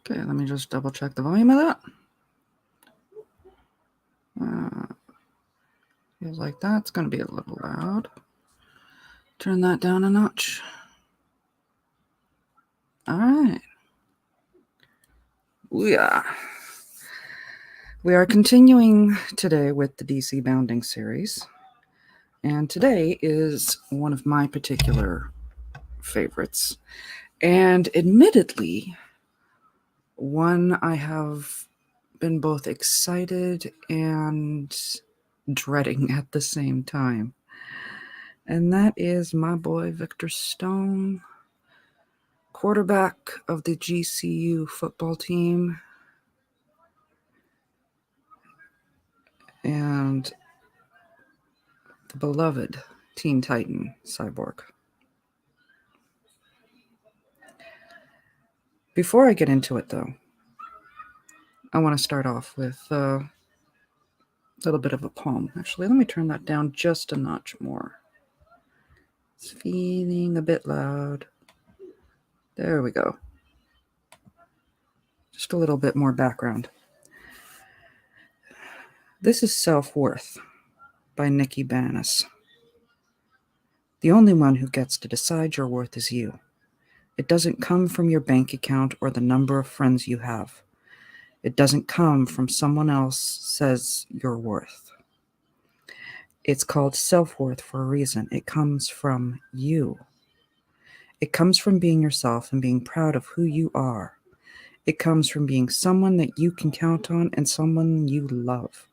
Okay, let me just double check the volume of that. Feels like that's going to be a little loud. Turn that down a notch. All right. We are continuing today with the DC Bounding series. And today is one of my particular favorites. And admittedly, one I have been both excited and dreading at the same time. And that is my boy Victor Stone, quarterback of the GCU football team, and the beloved Teen Titan, Cyborg. Before I get into it, though, I want to start off with a little bit of a poem. Actually, let me turn that down just a notch more. It's feeling a bit loud. There we go. Just a little bit more background. This is Self-Worth by Nikki Banas. The only one who gets to decide your worth is you. It doesn't come from your bank account or the number of friends you have. It doesn't come from someone else says your worth. It's called self-worth for a reason. It comes from you. It comes from being yourself and being proud of who you are. It comes from being someone that you can count on and someone you love.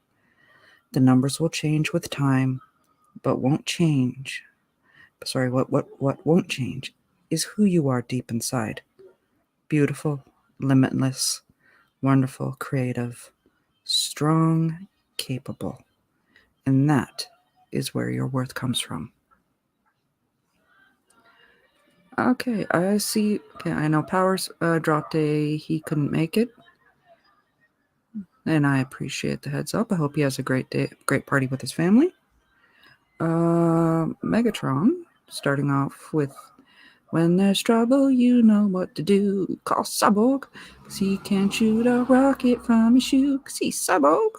The numbers will change with time, but won't change. Sorry, what won't change is who you are deep inside. Beautiful, limitless, wonderful, creative, strong, capable. And that is where your worth comes from. Okay, I see. Okay, I know Powers dropped he couldn't make it. And I appreciate the heads up. I hope he has a great day, great party with his family. Megatron, starting off with when there's trouble, you know what to do. Call Cyborg, 'cause he can shoot a rocket from his shoe, 'cause he's Cyborg.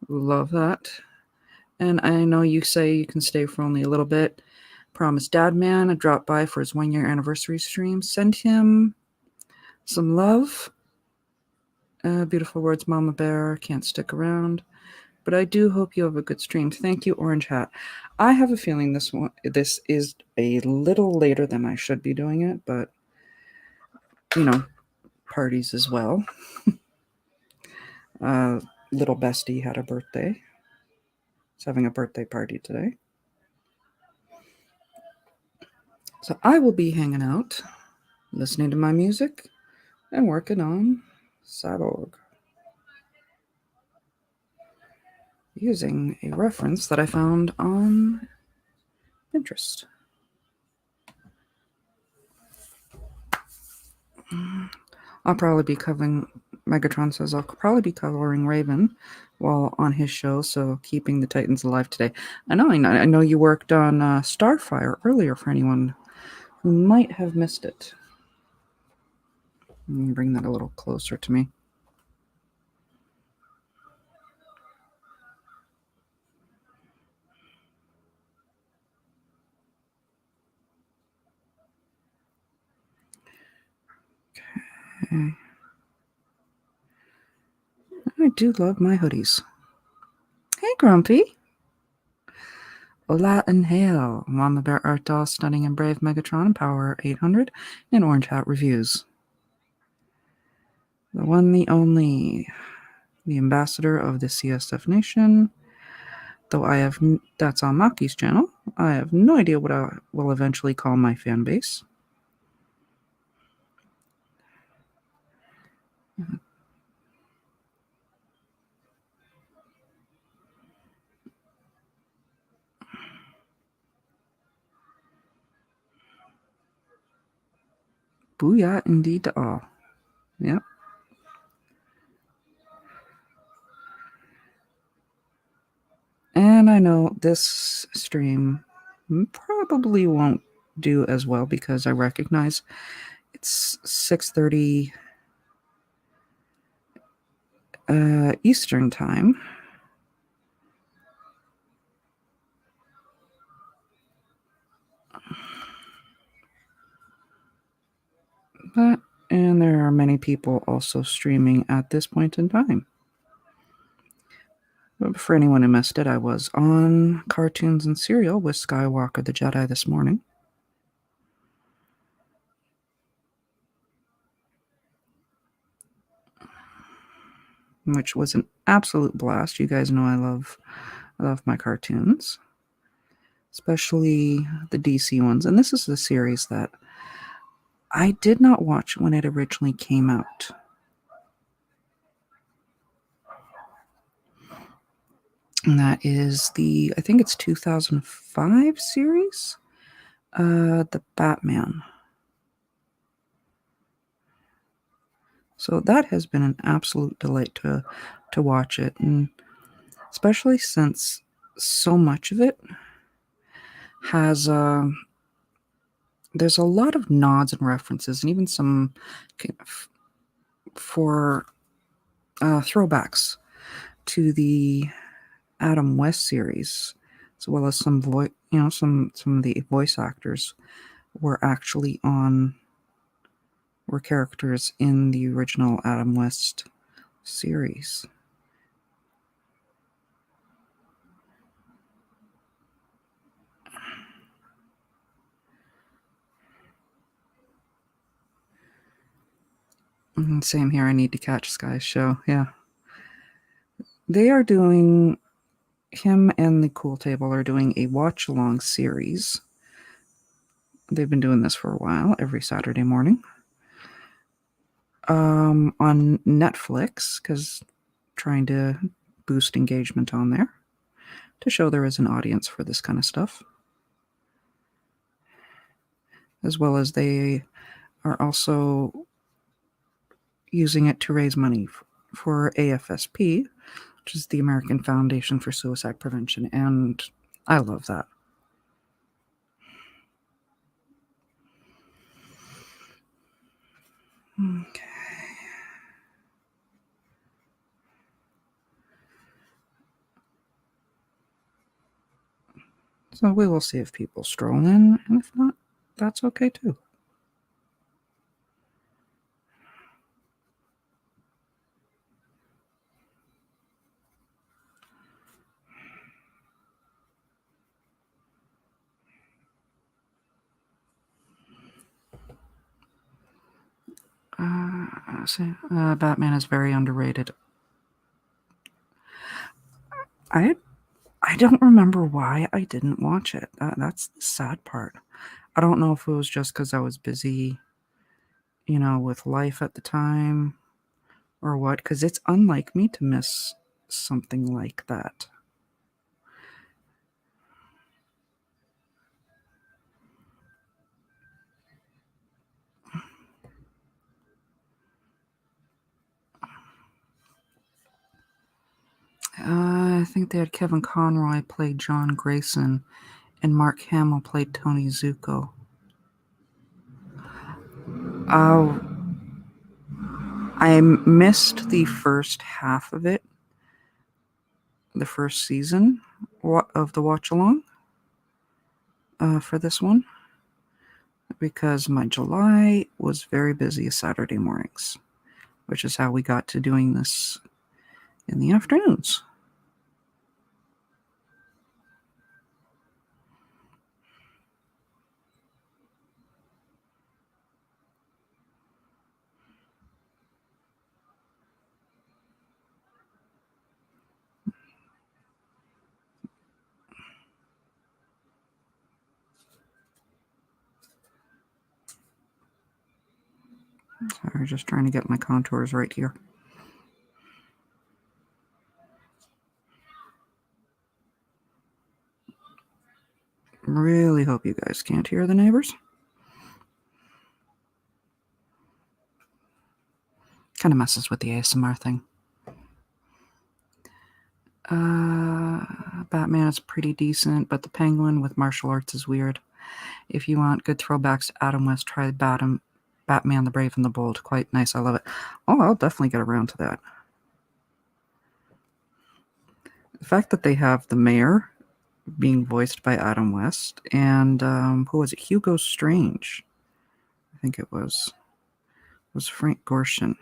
Love that. And I know you say you can stay for only a little bit. Promise Dad Man, I dropped by for his 1-year anniversary stream. Send him some love. Beautiful words, Mama Bear. Can't stick around. But I do hope you have a good stream. Thank you, Orange Hat. I have a feeling this is a little later than I should be doing it, but parties as well. Little Bestie had a birthday. He's having a birthday party today. So I will be hanging out, listening to my music, and working on Cyborg, using a reference that I found on Pinterest. I'll probably be covering, Megatron says, I'll probably be covering Raven while on his show, so keeping the Titans alive today. I know you worked on Starfire earlier for anyone who might have missed it. Let me bring that a little closer to me. Okay. I do love my hoodies. Hey, Grumpy. Hola and hail. Mama Bear Art Doll, Stunning and Brave Megatron, Power 800, and Orange Hat Reviews. The one, the only, the ambassador of the CSF Nation. Though that's on Maki's channel. I have no idea what I will eventually call my fan base. Booyah indeed to all. Yep. And I know this stream probably won't do as well because I recognize it's 6:30 Eastern time. And there are many people also streaming at this point in time. But for anyone who missed it, I was on Cartoons and Serial with Skywalker the Jedi this morning. Which was an absolute blast. You guys know I love my cartoons, especially the DC ones. And this is the series that I did not watch when it originally came out. And that is I think it's 2005 series, the Batman. So that has been an absolute delight to watch it, and especially since so much of it has there's a lot of nods and references, and even some for throwbacks to the Adam West series, as well as some some of the voice actors were actually were characters in the original Adam West series. Same here. I need to catch Sky's show. Yeah. They are doing, him and the Cool Table are doing a watch along series. They've been doing this for a while, every Saturday morning. On Netflix, because trying to boost engagement on there to show there is an audience for this kind of stuff. As well as they are also using it to raise money for AFSP, which is the American Foundation for Suicide Prevention, and I love that. Okay. So we will see if people stroll in, and if not, that's okay too. Batman is very underrated. I don't remember why I didn't watch it. That's the sad part. I don't know if it was just because I was busy, with life at the time, or what, because it's unlike me to miss something like that. I think they had Kevin Conroy play John Grayson, and Mark Hamill played Tony Zuko. I missed the first half of it, the first season of the watch along for this one, because my July was very busy Saturday mornings, which is how we got to doing this in the afternoons. Sorry, just trying to get my contours right here. Really hope you guys can't hear the neighbors. Kind of messes with the ASMR thing. Batman is pretty decent, but the Penguin with martial arts is weird. If you want good throwbacks to Adam West, try Batman the Brave and the Bold. Quite nice. I love it. Oh, I'll definitely get around to that. The fact that they have the mayor being voiced by Adam West and who was it? Hugo Strange. I think it was Frank Gorshin.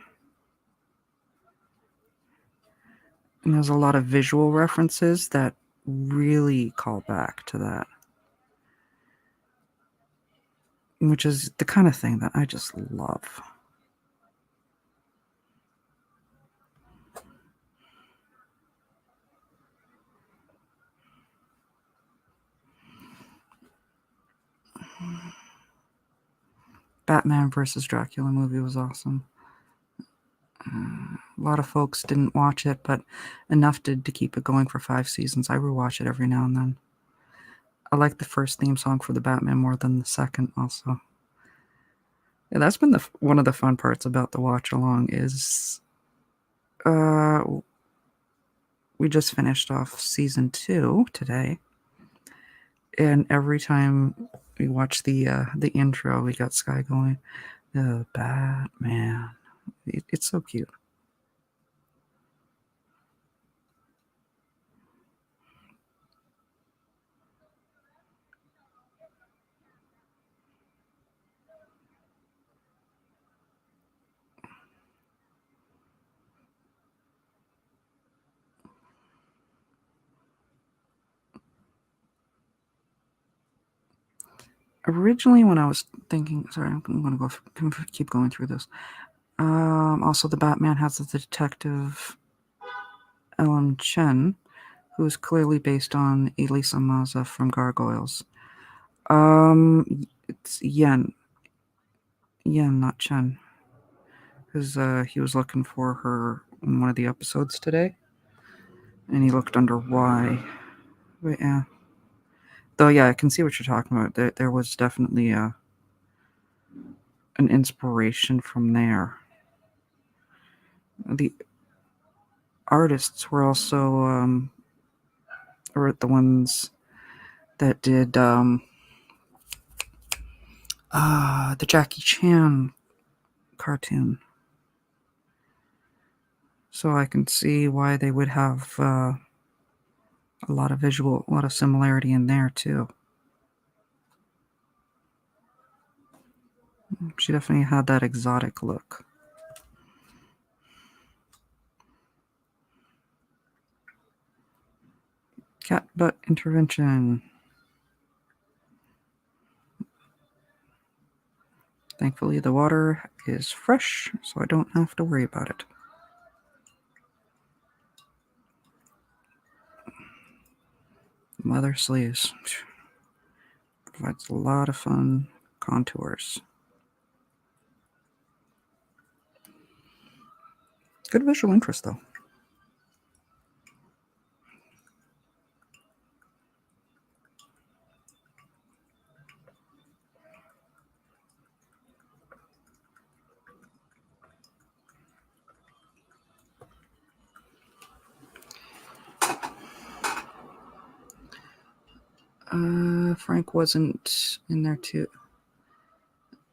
And there's a lot of visual references that really call back to that, which is the kind of thing that I just love. Batman versus Dracula movie was awesome. A lot of folks didn't watch it, but enough did to keep it going for 5 seasons. I rewatch it every now and then. I like the first theme song for the Batman more than the second also. Yeah, that's been one of the fun parts about the watch along is we just finished off season 2 today. And every time we watch the intro, we got Sky going, "The Batman." It's so cute. Originally, when I was thinking, sorry, I'm going to keep going through this. Also, the Batman has the detective Ellen Chen, who is clearly based on Elisa Maza from Gargoyles. It's Yen, not Chen, because he was looking for her in one of the episodes today, and he looked under Y. But yeah, though, yeah, I can see what you're talking about. There was definitely an inspiration from there. The artists were also or the ones that did the Jackie Chan cartoon. So I can see why they would have a lot of similarity in there too. She definitely had that exotic look. Cat butt intervention. Thankfully, the water is fresh, so I don't have to worry about it. Leather sleeves. Provides a lot of fun contours. Good visual interest, though. Frank wasn't in there too.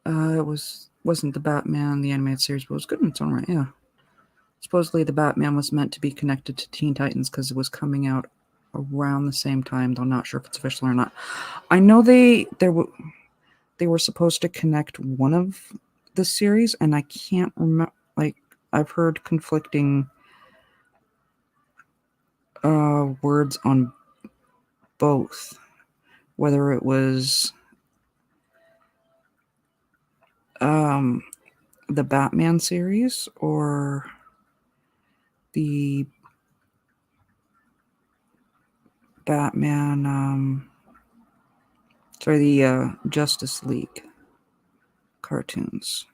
It wasn't the Batman the animated series, but it was good in its own right. Yeah. Supposedly, the Batman was meant to be connected to Teen Titans because it was coming out around the same time. Though I'm not sure if it's official or not. I know they were supposed to connect one of the series, and I can't remember. Like, I've heard conflicting words on both, whether it was the Batman series or the Batman, the Justice League cartoons.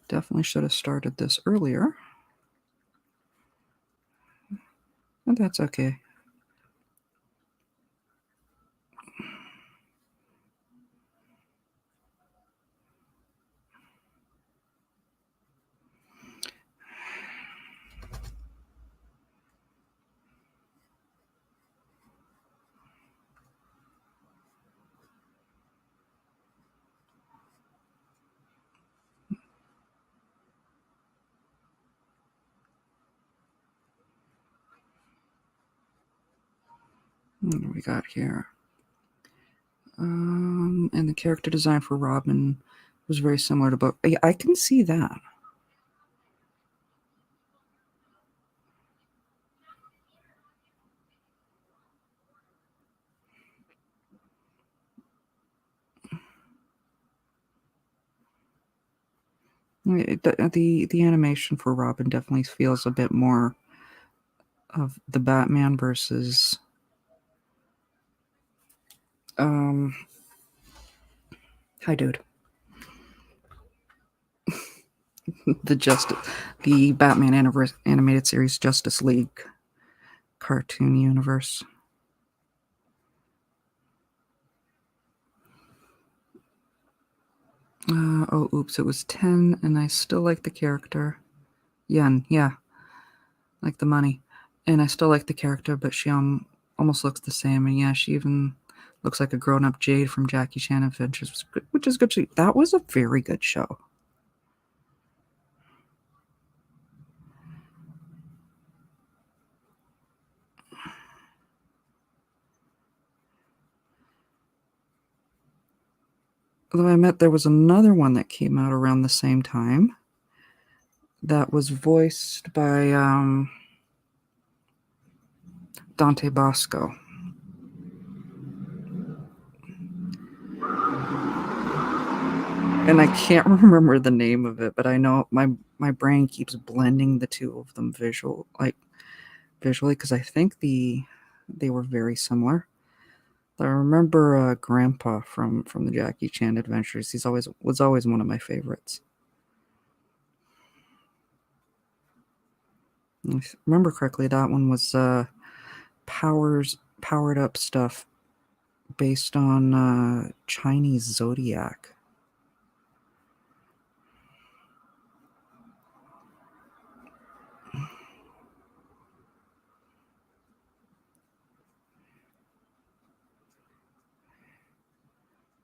Definitely should have started this earlier. But that's okay. What do we got here? And the character design for Robin was very similar to both. I can see that. The animation for Robin definitely feels a bit more of the Batman versus hi dude. the Batman animated series Justice League cartoon universe. Oh, oops, it was 10, and I still like the character. Yen, yeah, like the money. And I still like the character, but she almost looks the same. And yeah, she even looks like a grown-up Jade from Jackie Chan Adventures, which is good. That was a very good show. Although I met there was another one that came out around the same time that was voiced by Dante Bosco. And I can't remember the name of it, but I know my brain keeps blending the two of them visually because I think they were very similar. I remember Grandpa from the Jackie Chan Adventures. Was always one of my favorites. If I remember correctly, that one was powered up stuff based on Chinese zodiac.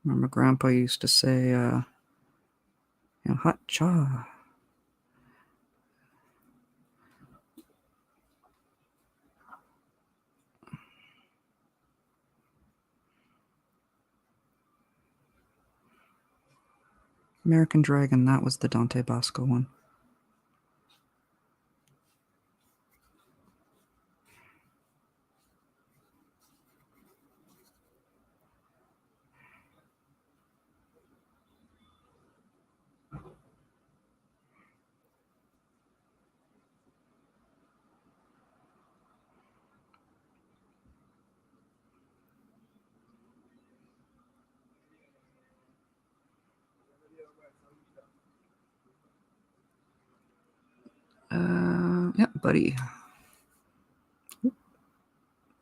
Remember, Grandpa used to say, "Hot cha." American Dragon, that was the Dante Bosco one. Yeah, buddy.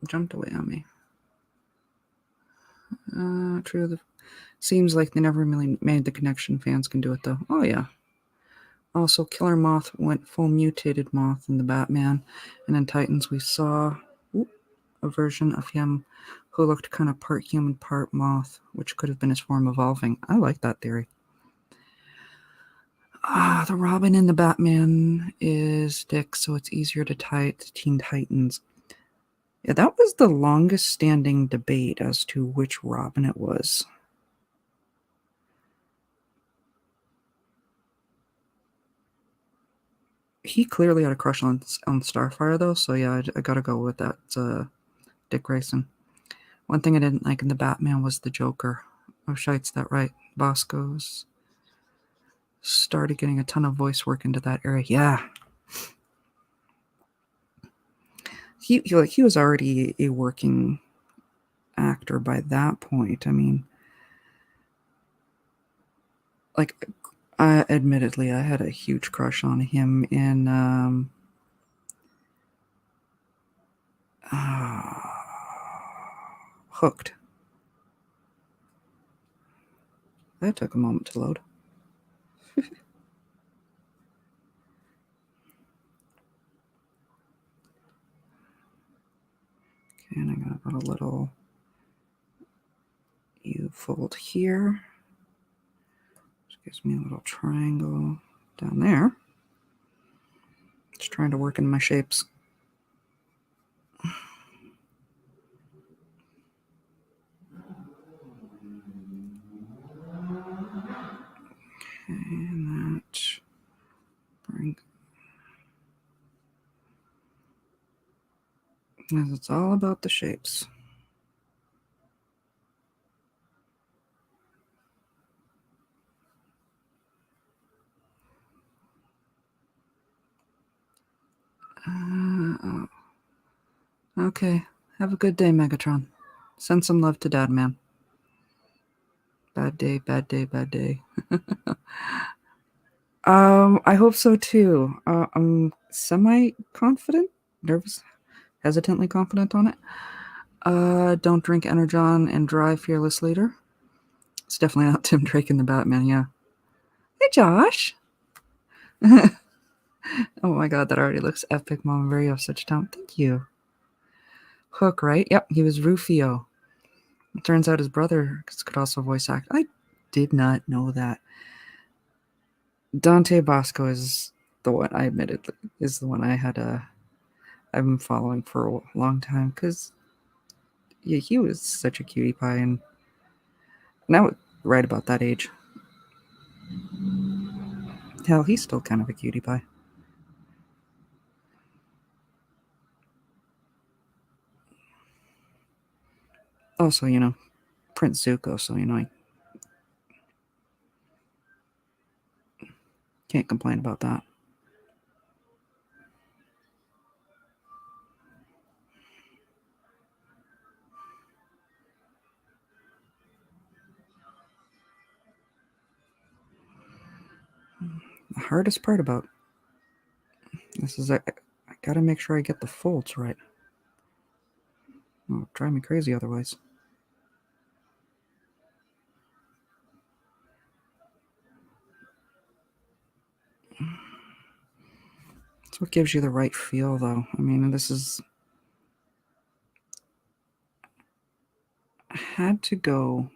Jumped away on me. True. Seems like they never really made the connection. Fans can do it though. Oh yeah. Also, Killer Moth went full mutated Moth in the Batman, and in Titans we saw a version of him who looked kind of part human, part moth, which could have been his form evolving. I like that theory. The Robin in the Batman is Dick, so it's easier to tie it to Teen Titans. Yeah, that was the longest standing debate as to which Robin it was. He clearly had a crush on Starfire, though, so yeah, I gotta go with that. Dick Grayson. One thing I didn't like in the Batman was the Joker. Oh, shite's that right? Bosco's started getting a ton of voice work into that area. Yeah. He was already a working actor by that point. I mean, like, admittedly, I had a huge crush on him in Hooked. That took a moment to load. And I'm going to put a little U-fold here. Which gives me a little triangle down there. Just trying to work in my shapes. It's all about the shapes. Okay. Have a good day, Megatron. Send some love to Dad, man. Bad day, bad day, bad day. I hope so too. I'm semi-confident, nervous, hesitantly confident on it. Don't drink Energon and drive, fearless leader. It's definitely not Tim Drake in the Batman, yeah. Hey, Josh. Oh my god, that already looks epic, Mom. Very of such time. Thank you. Hook, right? Yep, he was Rufio. It turns out his brother could also voice act. I did not know that. Dante Bosco is the one, I admitted, is the one I've been following for a long time, because yeah, he was such a cutie pie, and now right about that age. Hell, he's still kind of a cutie pie. Also, Prince Zuko, so I can't complain about that. The hardest part about this is I gotta make sure I get the folds right. It'll drive me crazy otherwise. That's what gives you the right feel, though. I mean, I had to go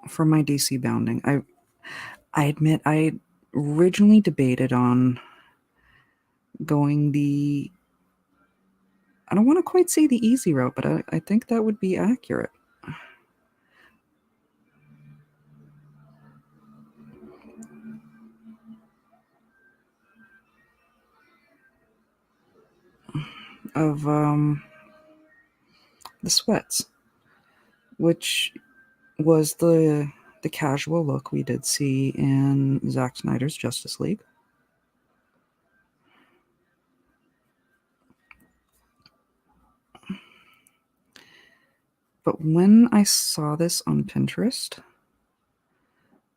for my DC bounding. I admit I originally debated on going I don't want to quite say the easy route, but I think that would be accurate. Of the sweats, which was the casual look we did see in Zack Snyder's Justice League. But when I saw this on Pinterest,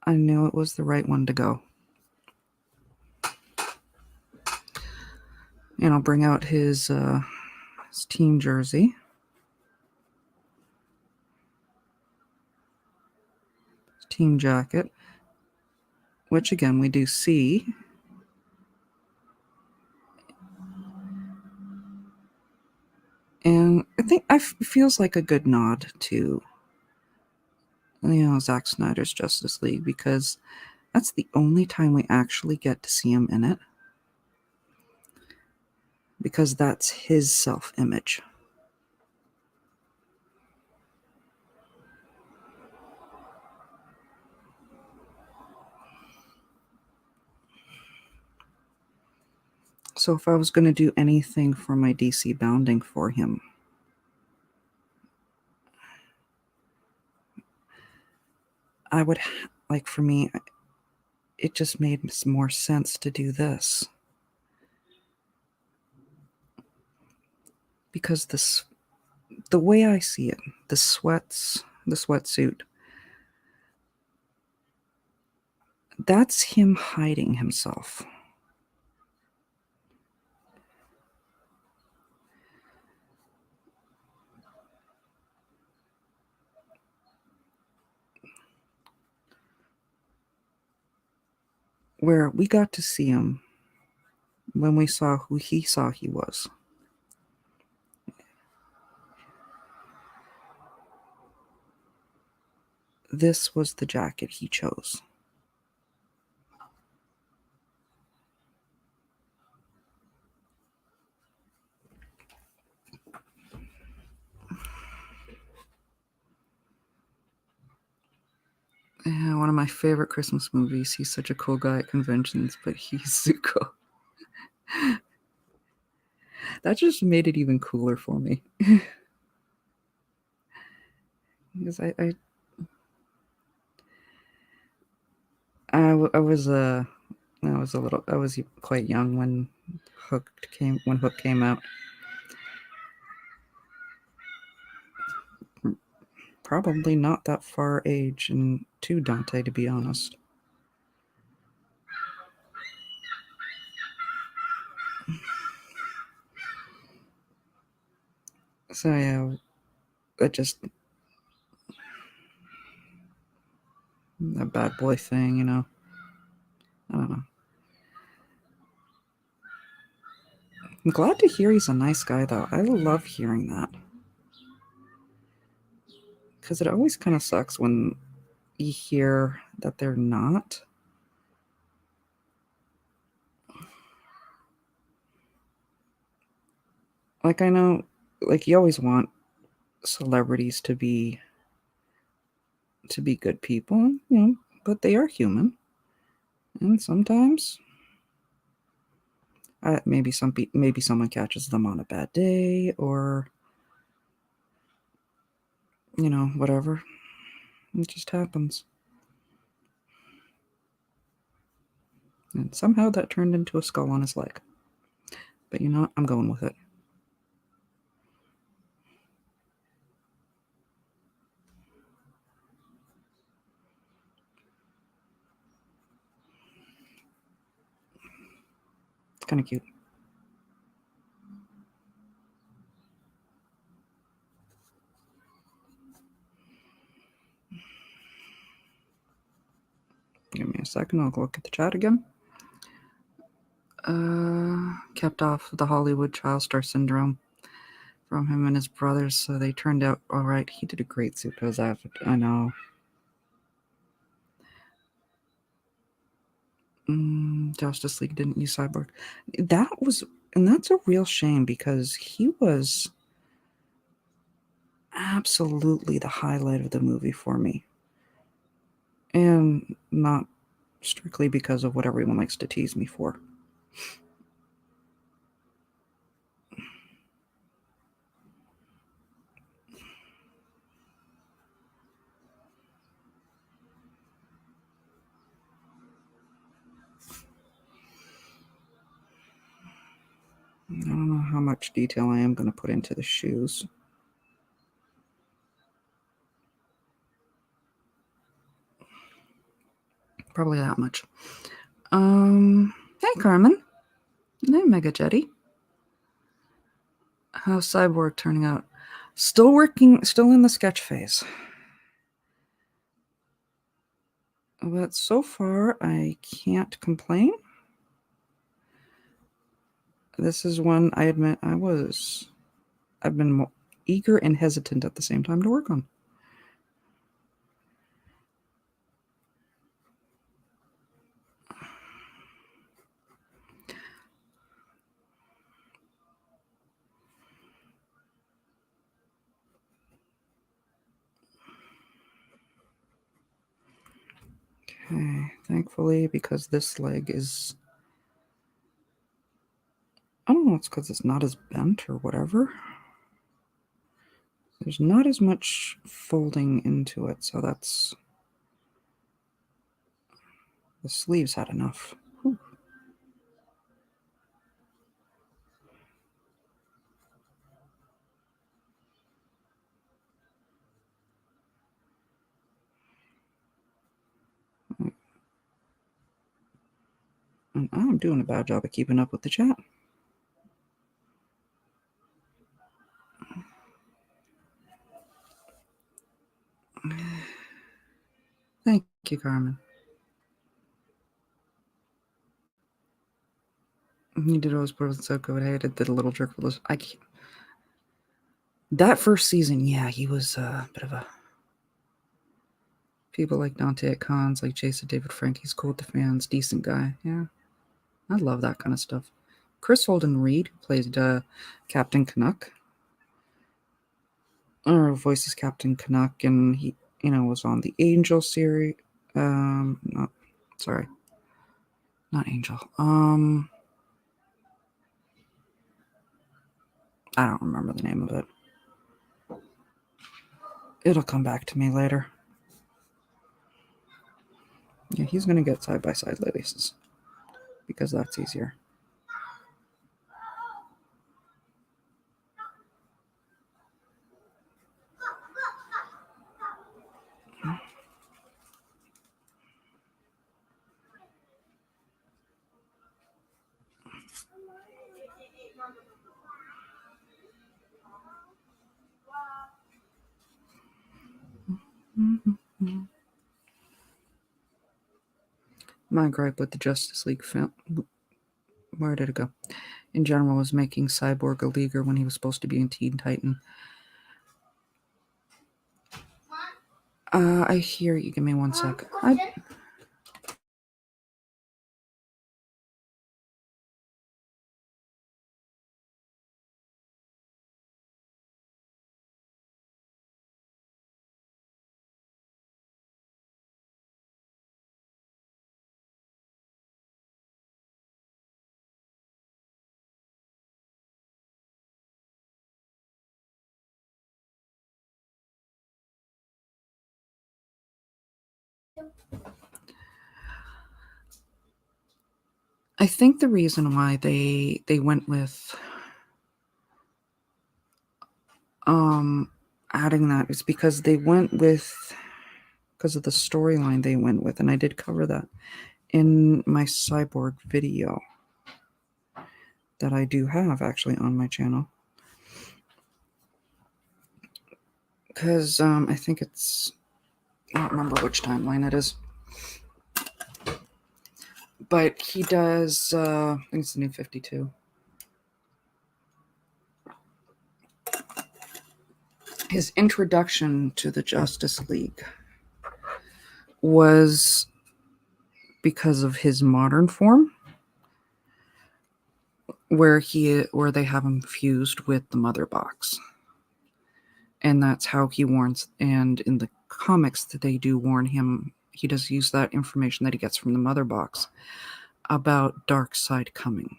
I knew it was the right one to go. And I'll bring out his team jersey. His team jacket, which again we do see. And I think it feels like a good nod to Zack Snyder's Justice League, because that's the only time we actually get to see him in it, because that's his self-image. So if I was going to do anything for my DC bounding for him, I would, like, for me, it just made more sense to do this. Because the way I see it, the sweatsuit, that's him hiding himself. Where we got to see him when we saw who he saw he was. This was the jacket he chose. Yeah, one of my favorite Christmas movies. He's such a cool guy at conventions, but he's Zuko. That just made it even cooler for me. Because I was I was quite young when Hook came out. Probably not that far age to Dante, to be honest. So yeah, it just a bad boy thing, you know. I don't know. I'm glad to hear he's a nice guy, though. I love hearing that. Because it always kind of sucks when you hear that they're not. Like, I know, like, you always want celebrities to be good people, you know, but they are human. And sometimes maybe someone catches them on a bad day, or you know, whatever. It just happens. And somehow that turned into a skull on his leg. But you know what? I'm going with it. It's kind of cute. Give me a second. I'll go look at the chat again. Kept off the Hollywood child star syndrome from him and his brothers, so they turned out all right. He did a great Zuko's outfit. I know. Justice League didn't use Cyborg. That's a real shame because he was absolutely the highlight of the movie for me. And not strictly because of what everyone likes to tease me for. I don't know how much detail I am going to put into the shoes. Probably that much. Hey Carmen. Hey Mega Jetty. How's Cyborg turning out? Still working, still in the sketch phase. But so far, I can't complain. This is one I admit I've been eager and hesitant at the same time to work on. Okay, thankfully, because this leg is, I don't know, it's because it's not as bent or whatever. There's not as much folding into it, so that's, the sleeves had enough. Whew. And I'm doing a bad job of keeping up with the chat. Thank you, Carmen. He did always put so good. I hated the little jerk for this. That first season, yeah, he was a bit of a. People like Dante at cons, like Jason David Frank. He's cool with the fans, decent guy. Yeah, I love that kind of stuff. Chris Holden Reed, who played Captain Canuck, or voices Captain Canuck, and he, you know, was on the Angel series. Not Angel. I don't remember the name of it. It'll come back to me later. Yeah, he's going to get side-by-side laces because that's easier. My gripe with the Justice League film, where did it go? In general, was making Cyborg a leaguer when he was supposed to be in Teen Titan. I hear you. Give me one sec. I think the reason why they went with adding that is because of the storyline they went with, and I did cover that in my Cyborg video that I do have actually on my channel. Because I think it's, I don't remember which timeline it is. But he does, I think it's the New 52. His introduction to the Justice League was because of his modern form, where they have him fused with the Mother Box. And that's how he warns, and in the comics that they do warn him, he does use that information that he gets from the Mother Box about Darkseid coming.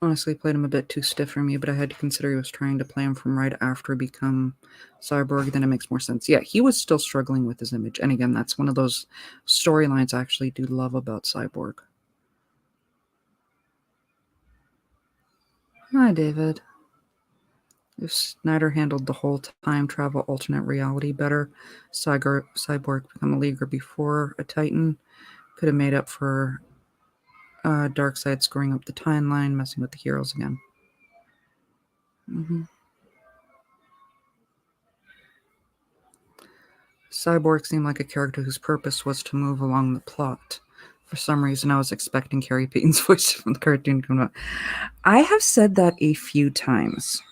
Honestly, played him a bit too stiff for me, but I had to consider he was trying to play him from right after he become Cyborg, then it makes more sense. Yeah, he was still struggling with his image, and again, that's one of those storylines I actually do love about Cyborg. Hi, David. If Snyder handled the whole time travel alternate reality better, Cyborg become a leaguer before a Titan, could have made up for Darkseid screwing up the timeline, messing with the heroes again. Cyborg seemed like a character whose purpose was to move along the plot. For some reason, I was expecting Carrie Payton's voice from the cartoon to come out. I have said that a few times.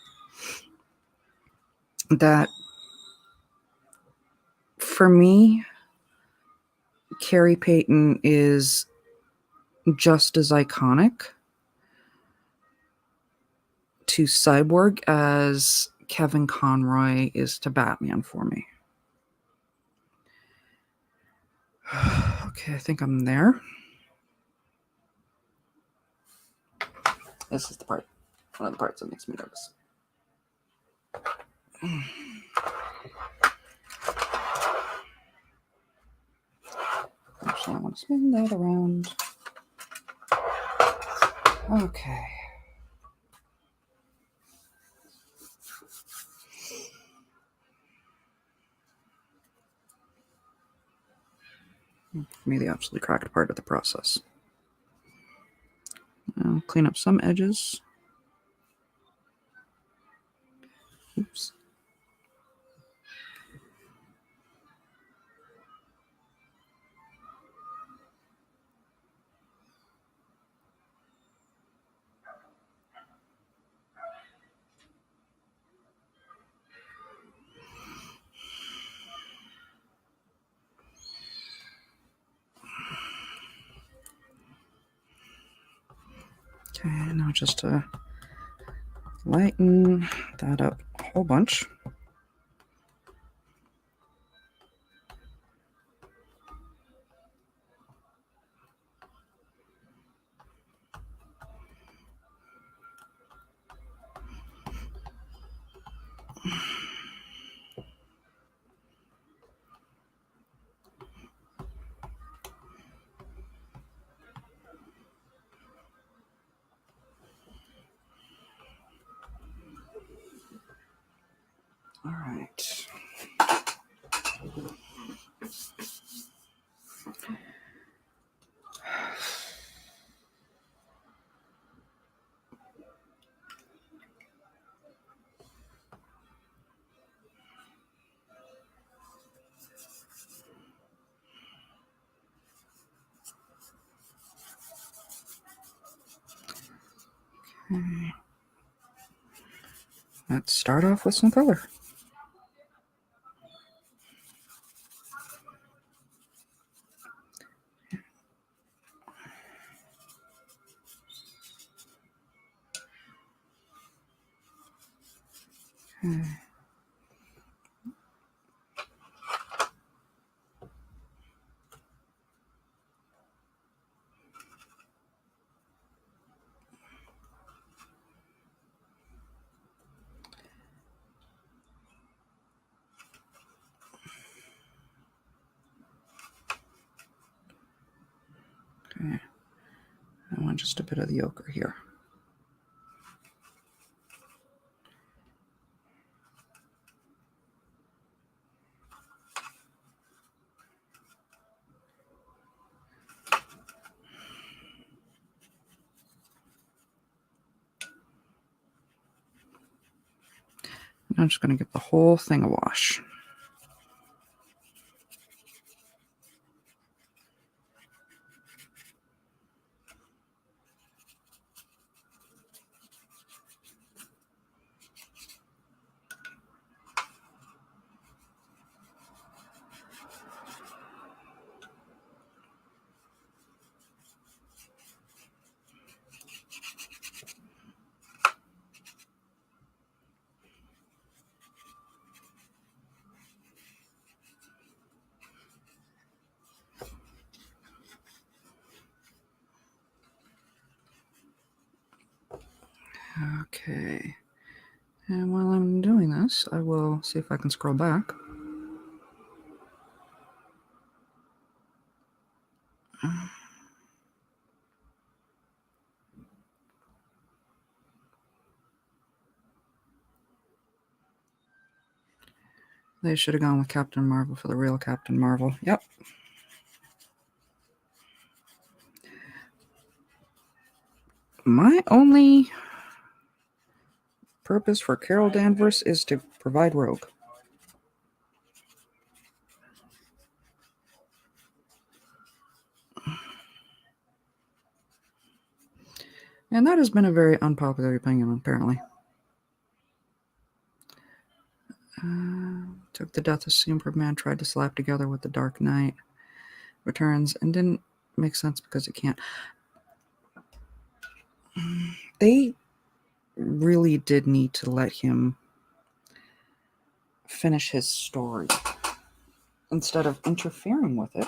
That, for me, Carrie Payton is just as iconic to Cyborg as Kevin Conroy is to Batman for me. Okay, I think I'm there. This is the part, one of the parts that makes me nervous. Actually, I want to spin that around. Okay. For me, the absolutely cracked part of the process. I'll clean up some edges. Oops. Okay, now just to lighten that up a whole bunch. Let's start off with some color. Okay. I want just a bit of the ochre here. I'm just going to give the whole thing a wash. Okay. And while I'm doing this, I will see if I can scroll back. They should have gone with Captain Marvel for the real Captain Marvel. Yep. My only purpose for Carol Danvers is to provide Rogue. And that has been a very unpopular opinion, apparently. Took the death of Superman, tried to slap together with the Dark Knight Returns, and didn't make sense because it can't. They really did need to let him finish his story instead of interfering with it.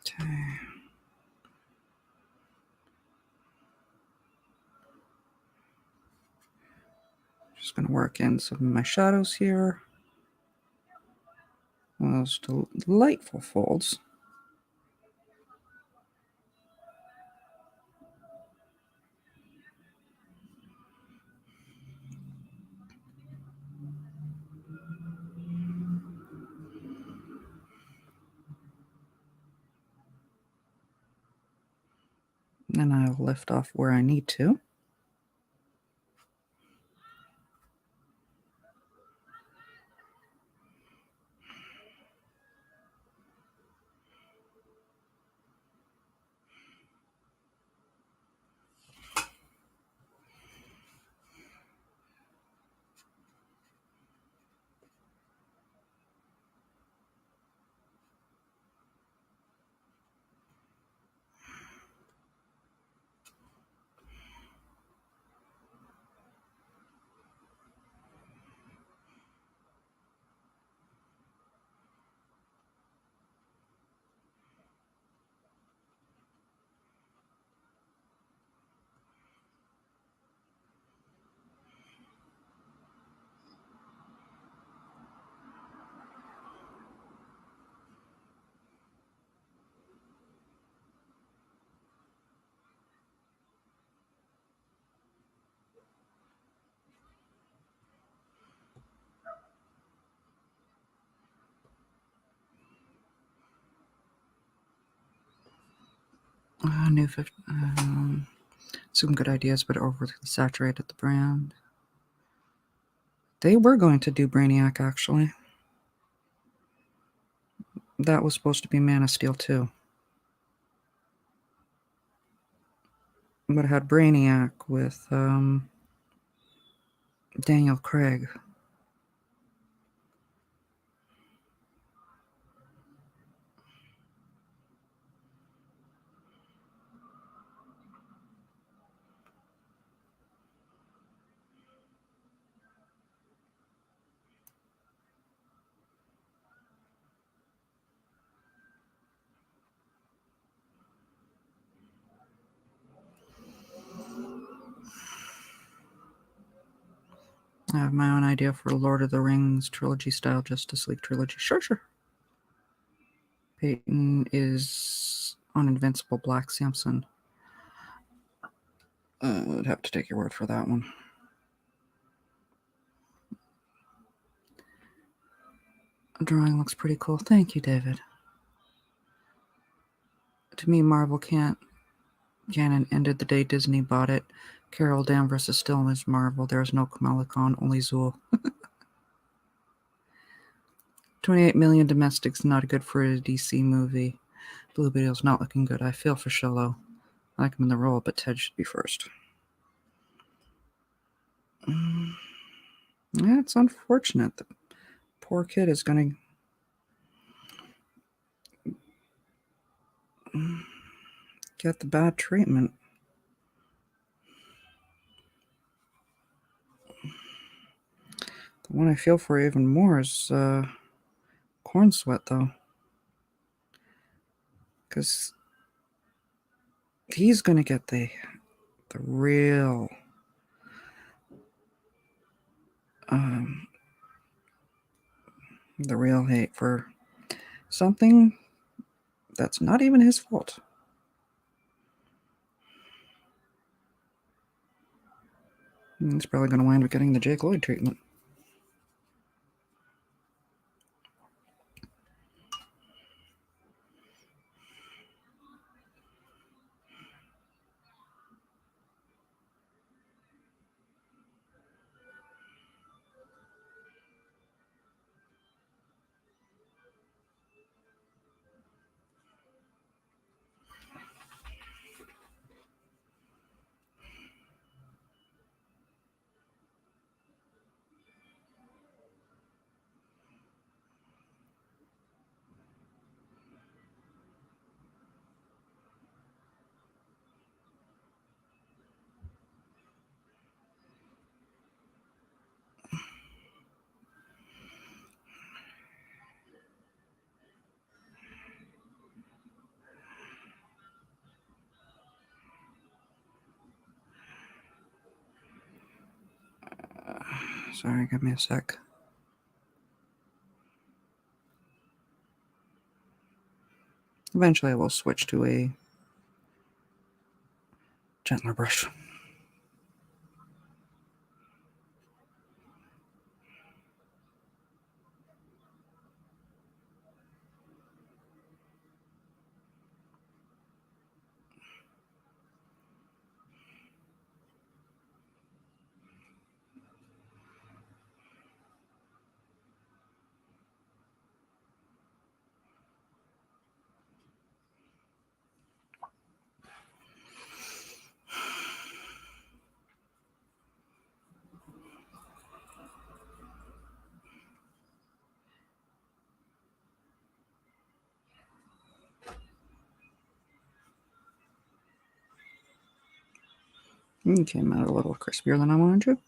Okay. Just going to work in some of my shadows here. Those delightful folds. And I'll lift off where I need to. New 50. Some good ideas, but overly saturated the brand. They were going to do Brainiac, actually. That was supposed to be Man of Steel 2. But it had Brainiac with Daniel Craig. I have my own idea for Lord of the Rings trilogy-style Justice League trilogy. Sure. Peyton is on Invincible Black Samson. I'd have to take your word for that one. The drawing looks pretty cool. Thank you, David. To me, Marvel canon ended the day Disney bought it. Carol Danvers is still Ms. Marvel. There is no Kamala Khan, only Zool. 28 million domestics, not good for a DC movie. Blue Beetle's not looking good. I feel for Sholo. I like him in the role, but Ted should be first. Yeah, it's unfortunate. The poor kid is going to get the bad treatment. The one I feel for even more is Corn Sweat, though. Because he's going to get the real hate for something that's not even his fault. And he's probably going to wind up getting the Jake Lloyd treatment. Sorry, give me a sec. Eventually I will switch to a gentler brush. Came out a little crispier than I wanted to.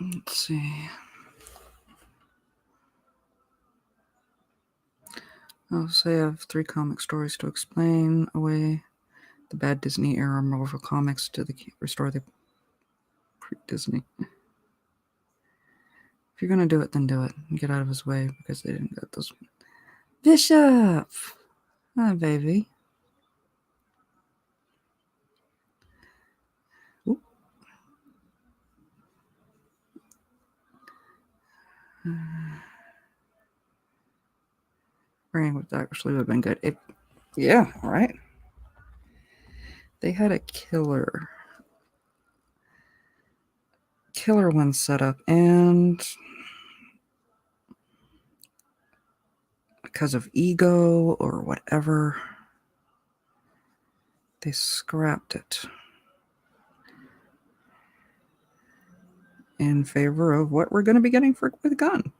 Let's see. I'll say I have 3 comic stories to explain away the bad Disney era Marvel comics to restore the pre-Disney. If you're gonna do it, then do it. And get out of his way because they didn't get those. Bishop! Hi, baby. Ooh. Ring would actually have been good. Yeah, all right. They had a killer one set up, and because of ego or whatever, they scrapped it in favor of what we're going to be getting with a gun.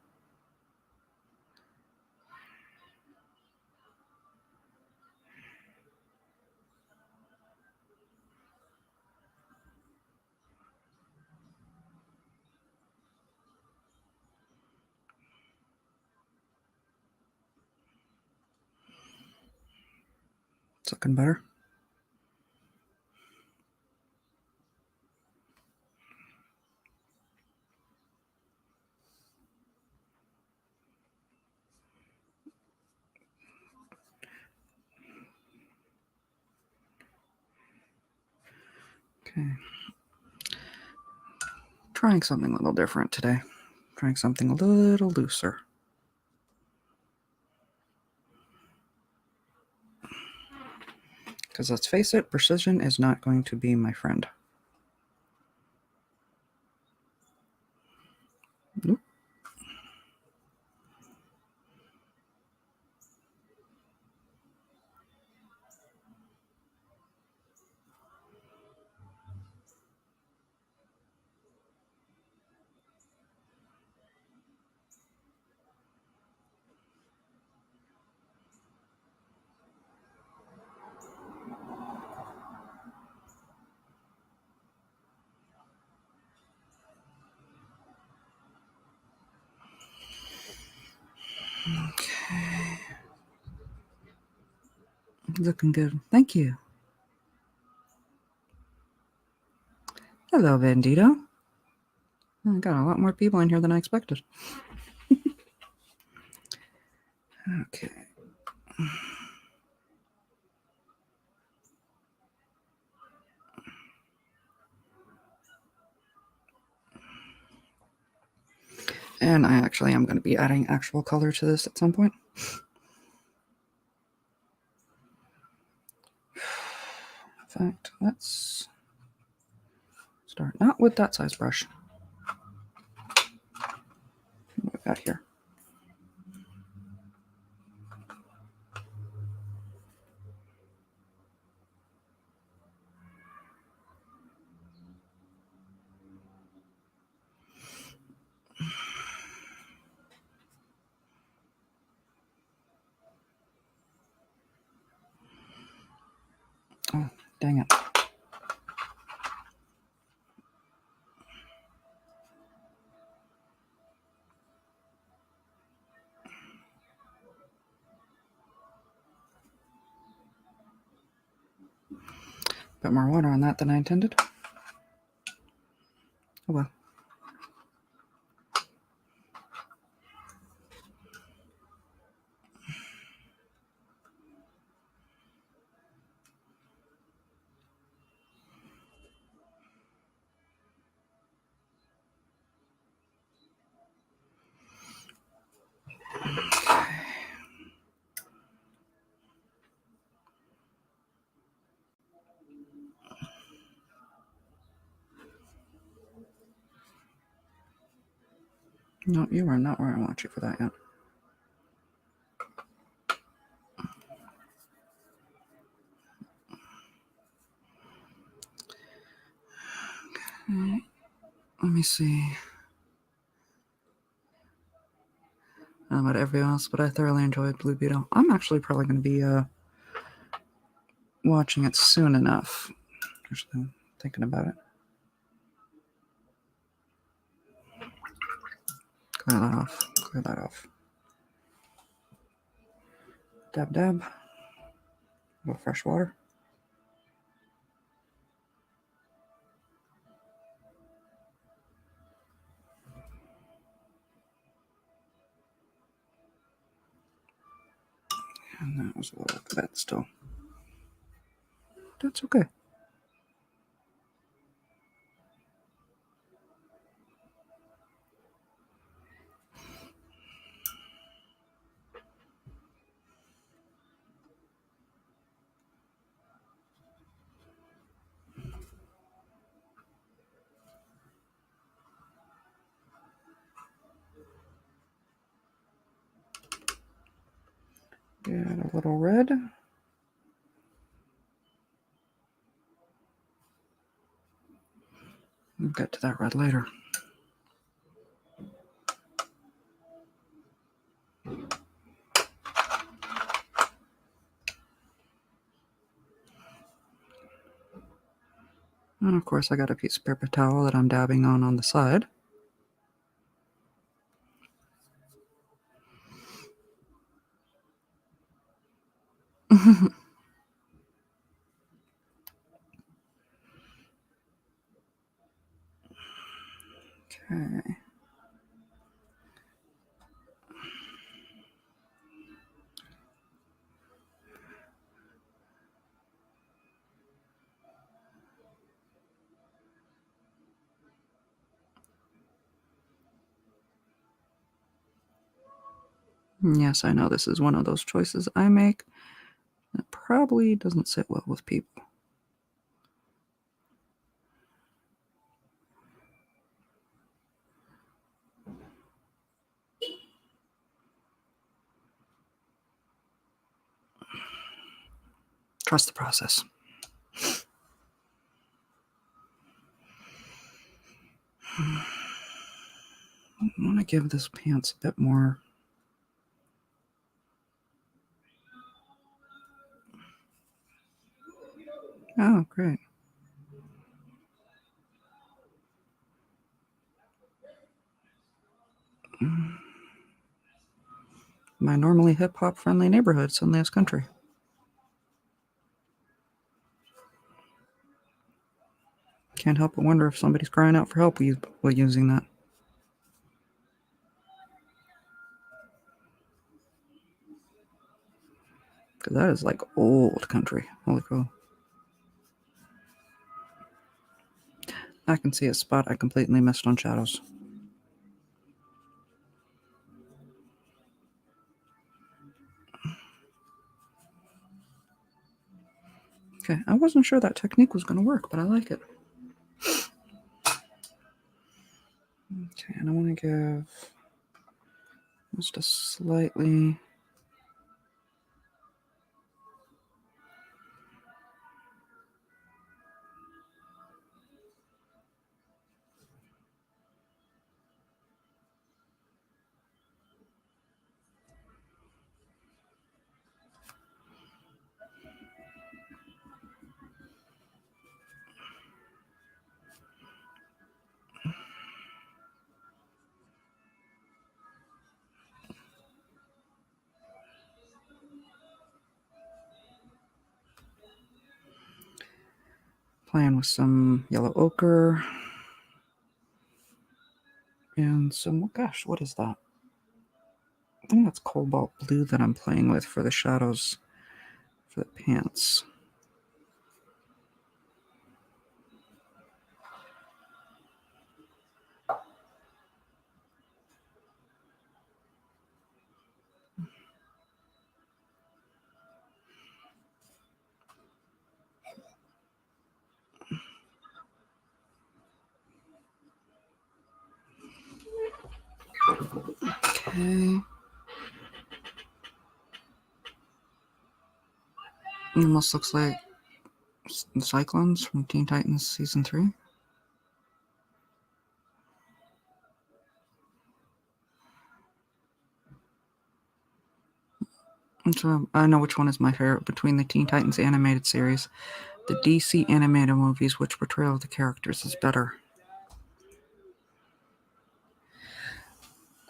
It's looking better. Okay. Trying something a little different today. Trying something a little looser. Because let's face it, precision is not going to be my friend. Nope. Okay. Looking good. Thank you. Hello, Bandito. I got a lot more people in here than I expected. Okay. And I actually am going to be adding actual color to this at some point. In fact, let's start not with that size brush. What we got here? Oh, dang it. Bit more water on that than I intended. Oh well. No, you are not where I want you for that yet. Okay. Let me see. About everyone else, but I thoroughly enjoyed Blue Beetle. I'm actually probably going to be watching it soon enough. Actually, thinking about it. Clear that off. Clear that off. Dab, dab. A little fresh water. And that was a little bit still. That's okay. Get a little red. We'll get to that red later. And of course I got a piece of paper towel that I'm dabbing on the side. Okay. Yes, I know this is one of those choices I make that probably doesn't sit well with people. Trust the process. I want to give this pants a bit more. Oh, great. My normally hip-hop friendly neighborhood suddenly is country. Can't help but wonder if somebody's crying out for help while using that. Because that is like old country. Holy cow. I can see a spot I completely missed on shadows. Okay, I wasn't sure that technique was going to work, but I like it. Okay, and I want to give just a slightly... playing with some yellow ochre and some, gosh, what is that? I think that's cobalt blue that I'm playing with for the shadows for the pants. Okay. It almost looks like the Cyclones from Teen Titans Season 3. And so I know which one is my favorite between the Teen Titans animated series. The DC animated movies, which portrayal of the characters is better?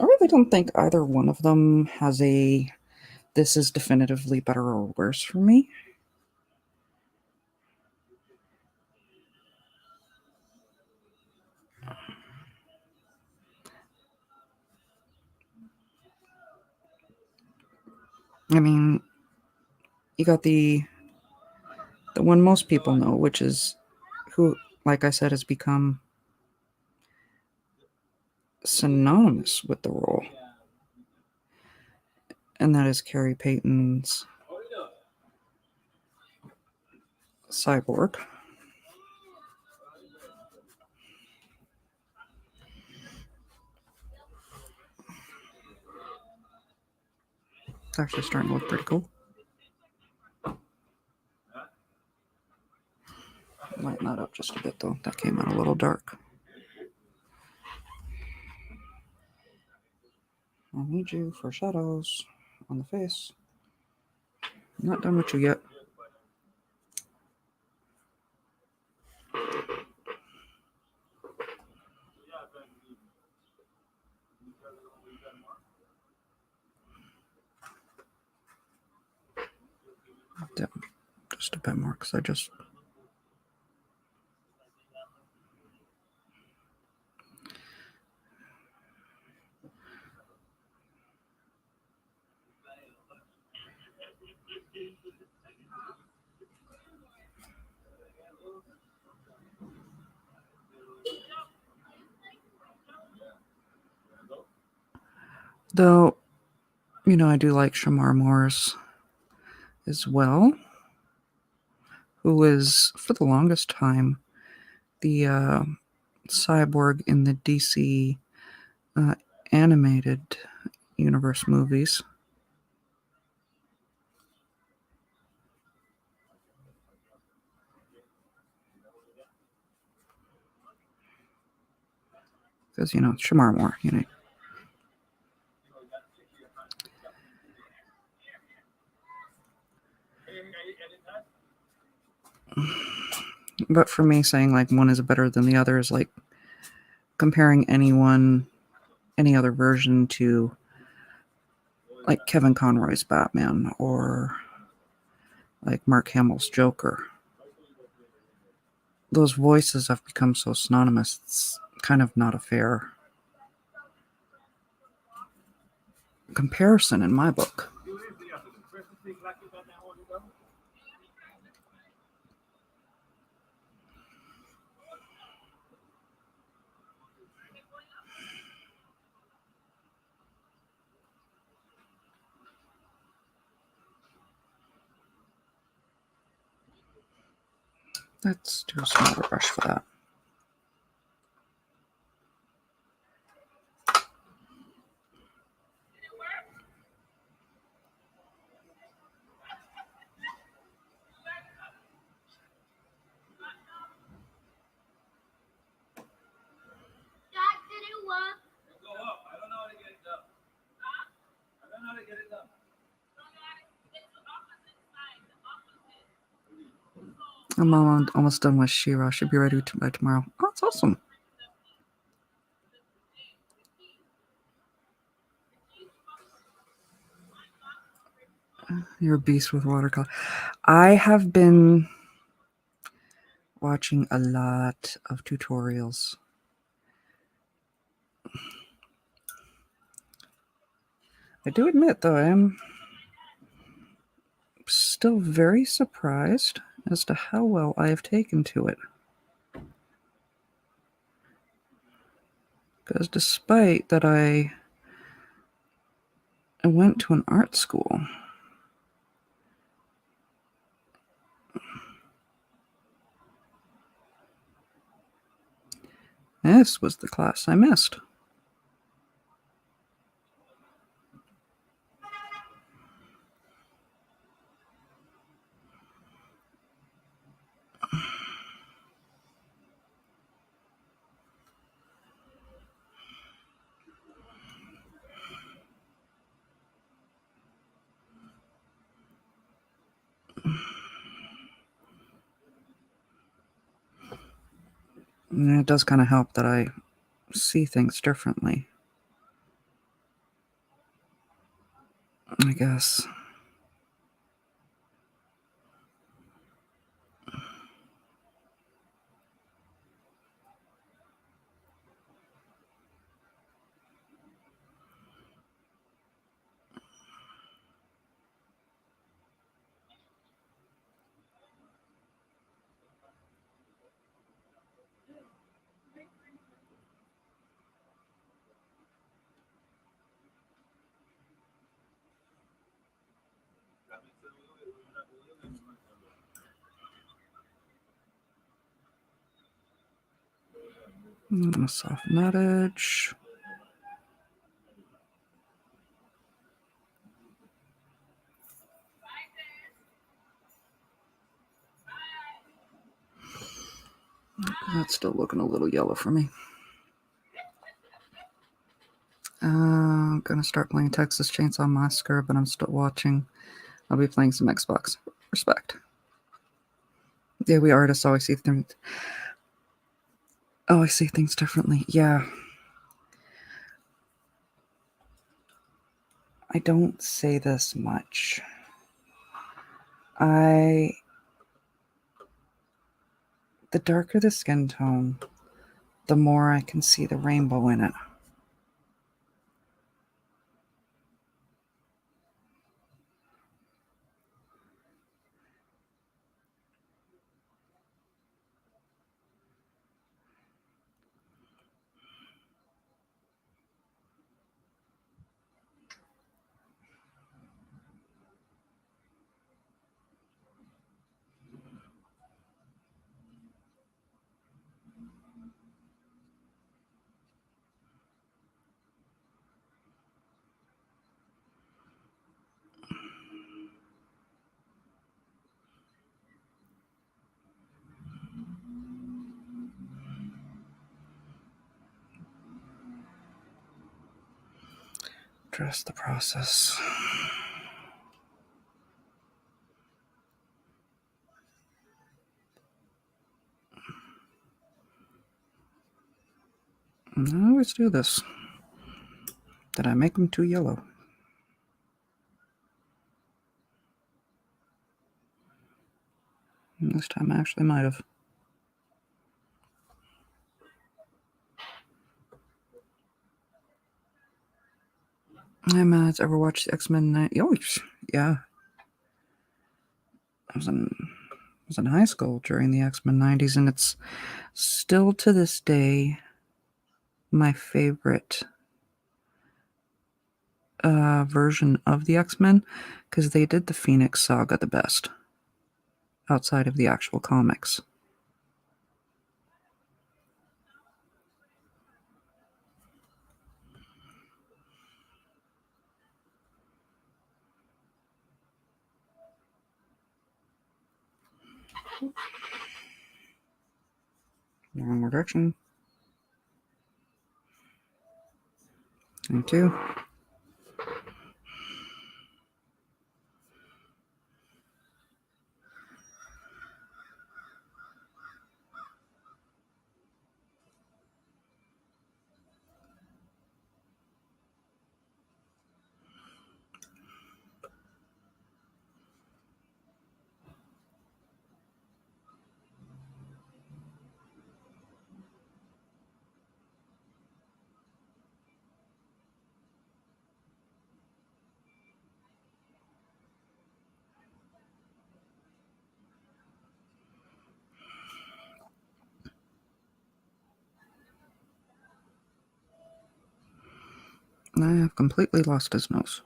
I really don't think either one of them has a this is definitively better or worse for me. I mean, You got the one most people know, which is who, like I said, has become synonymous with the role, and that is Carrie Payton's Cyborg. It's actually starting to look pretty cool. Lighten that up just a bit, though. That came out a little dark. I need you for shadows on the face. I'm not done with you yet. Just a bit more, because I just... Though, you know, I do like Shamar Morris as well, who was, for the longest time, the Cyborg in the DC animated universe movies. Because, you know, Shamar Moore, you know. But for me, saying like one is better than the other is like comparing any other version to like Kevin Conroy's Batman or like Mark Hamill's Joker. Those voices have become so synonymous, it's kind of not a fair comparison in my book. Let's do a smaller brush for that. I'm almost done with She-Ra. Should be ready by tomorrow. Oh, that's awesome. You're a beast with watercolor. I have been watching a lot of tutorials. I do admit, though, I am still very surprised as to how well I have taken to it. Because despite that I went to an art school, this was the class I missed. And it does kind of help that I see things differently, I guess. A soft nut edge. That's still looking a little yellow for me. I'm going to start playing Texas Chainsaw Massacre, but I'm still watching. I'll be playing some Xbox. Respect. Yeah, we artists always see things. Oh, I see things differently. Yeah. I don't say this much. The darker the skin tone, the more I can see the rainbow in it. Trust the process. I always do this. Did I make them too yellow? This time I actually might have. Hey, Matt, ever watched the X-Men? Oh, yeah. I was in high school during the X-Men 90s, and it's still to this day my favorite version of the X-Men, because they did the Phoenix Saga the best outside of the actual comics. Wrong direction. Thank you. I have completely lost his nose.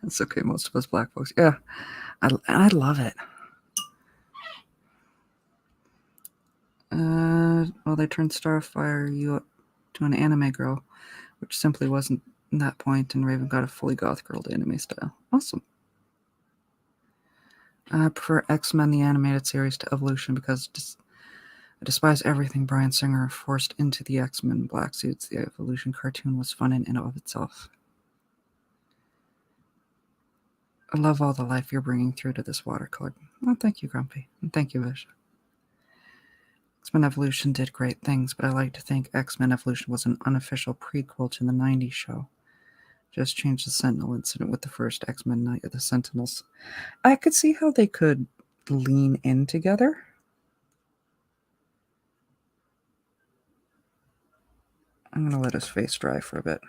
It's okay, most of us black folks. Yeah, I love it. Well, they turned Starfire you up to an anime girl, which simply wasn't that point, and Raven got a fully goth girl to anime style. Awesome. I prefer X-Men the animated series to Evolution because I despise everything Bryan Singer forced into the X-Men black suits. The Evolution cartoon was fun in and of itself. I love all the life you're bringing through to this watercolor. Oh, thank you, Grumpy. And thank you, Vish. X-Men Evolution did great things, but I like to think X-Men Evolution was an unofficial prequel to the 90s show. Just changed the Sentinel incident with the first X-Men Night of the Sentinels. I could see how they could lean in together. I'm going to let his face dry for a bit.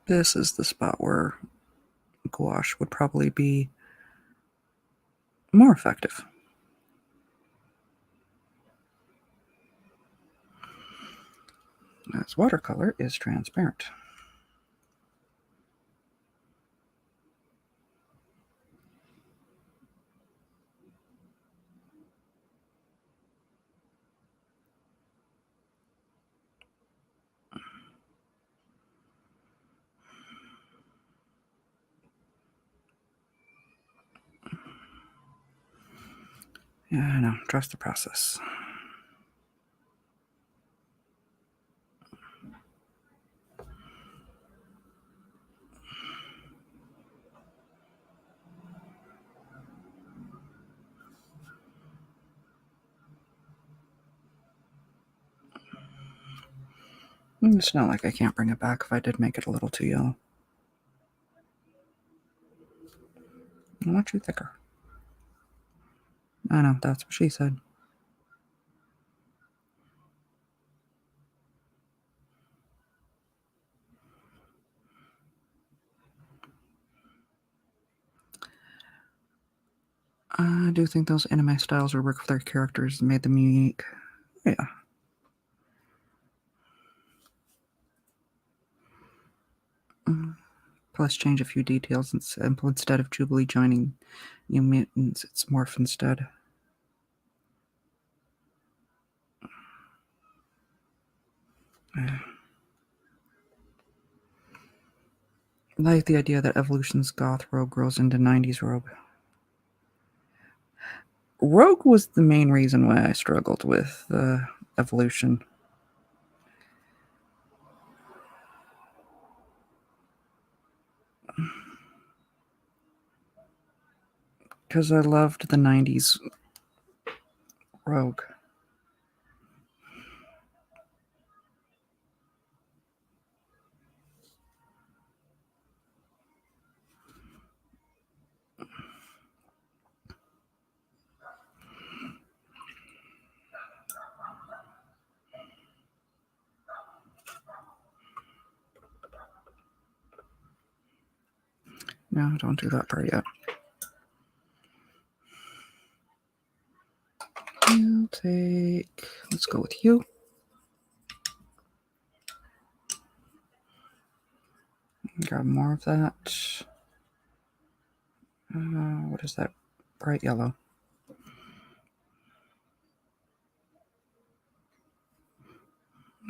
This is the spot where gouache would probably be more effective. As watercolor is transparent. Yeah, I know. Trust the process. It's not like I can't bring it back if I did make it a little too yellow. I want you thicker. I know, that's what she said. I do think those anime styles would work for their characters and made them unique. Yeah. Plus, change a few details. Instead of Jubilee joining New Mutants, it's Morph instead. I like the idea that Evolution's goth Rogue grows into 90s Rogue. Rogue was the main reason why I struggled with Evolution. Because I loved the 90s Rogue. No, don't do that part yet. Let's go with you. Grab more of that. What is that? Bright yellow.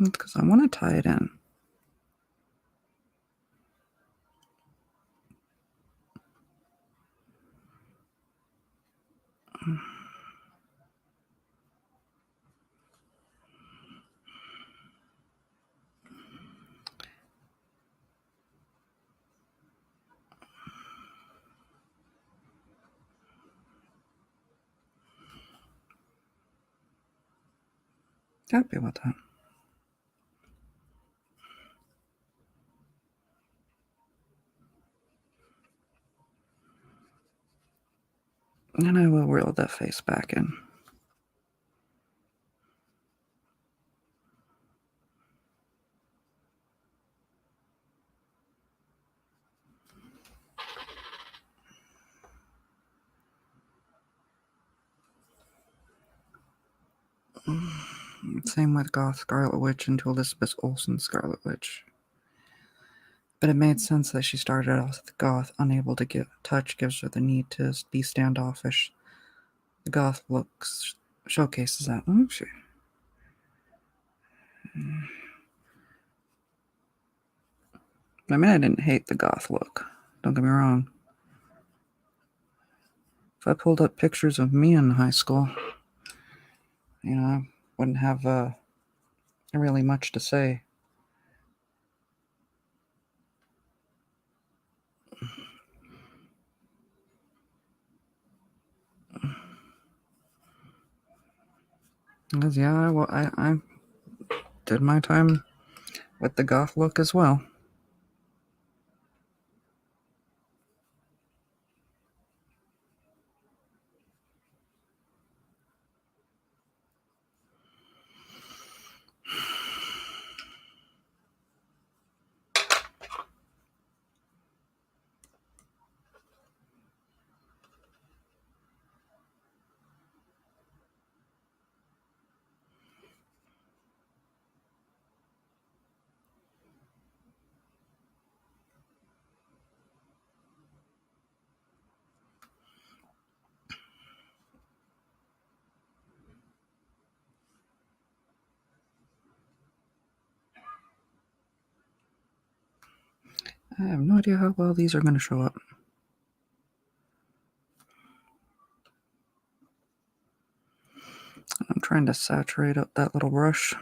Because I want to tie it in. Happy with that. And I will reel that face back in. Same with Goth Scarlet Witch into Elizabeth Olsen Scarlet Witch. But it made sense that she started out with Goth, unable to get touch, gives her the need to be standoffish. The Goth looks showcases that. I mean, I didn't hate the Goth look. Don't get me wrong. If I pulled up pictures of me in high school, I wouldn't have really much to say. Because, yeah, well, I did my time with the Goth look as well. I have no idea how well these are going to show up. I'm trying to saturate up that little brush.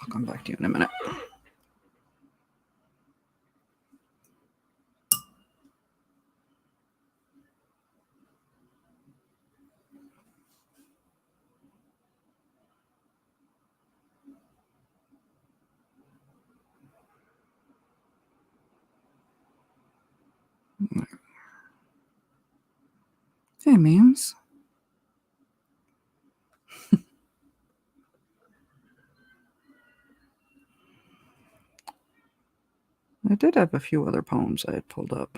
I'll come back to you in a minute. Hey, memes. I did have a few other poems I had pulled up.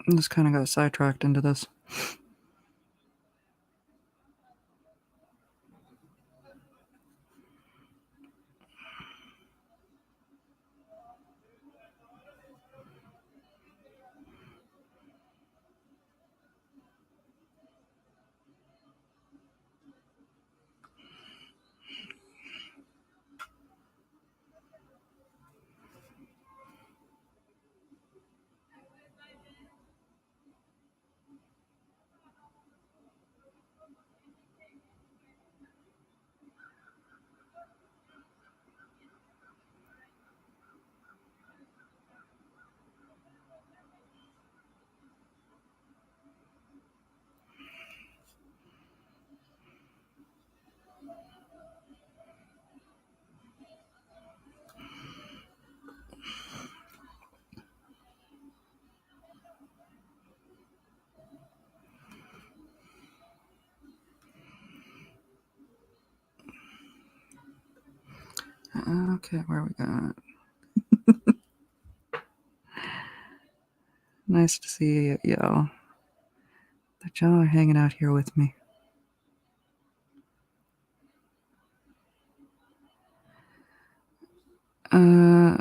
I just kind of got sidetracked into this. Okay, where we got? Nice to see y'all. That y'all are hanging out here with me.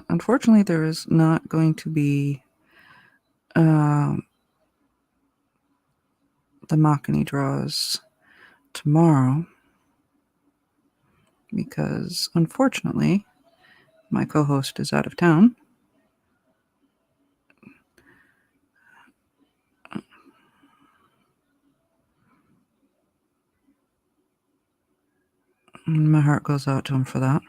Unfortunately, there is not going to be the Makani draws tomorrow because, unfortunately, my co-host is out of town. My heart goes out to him for that.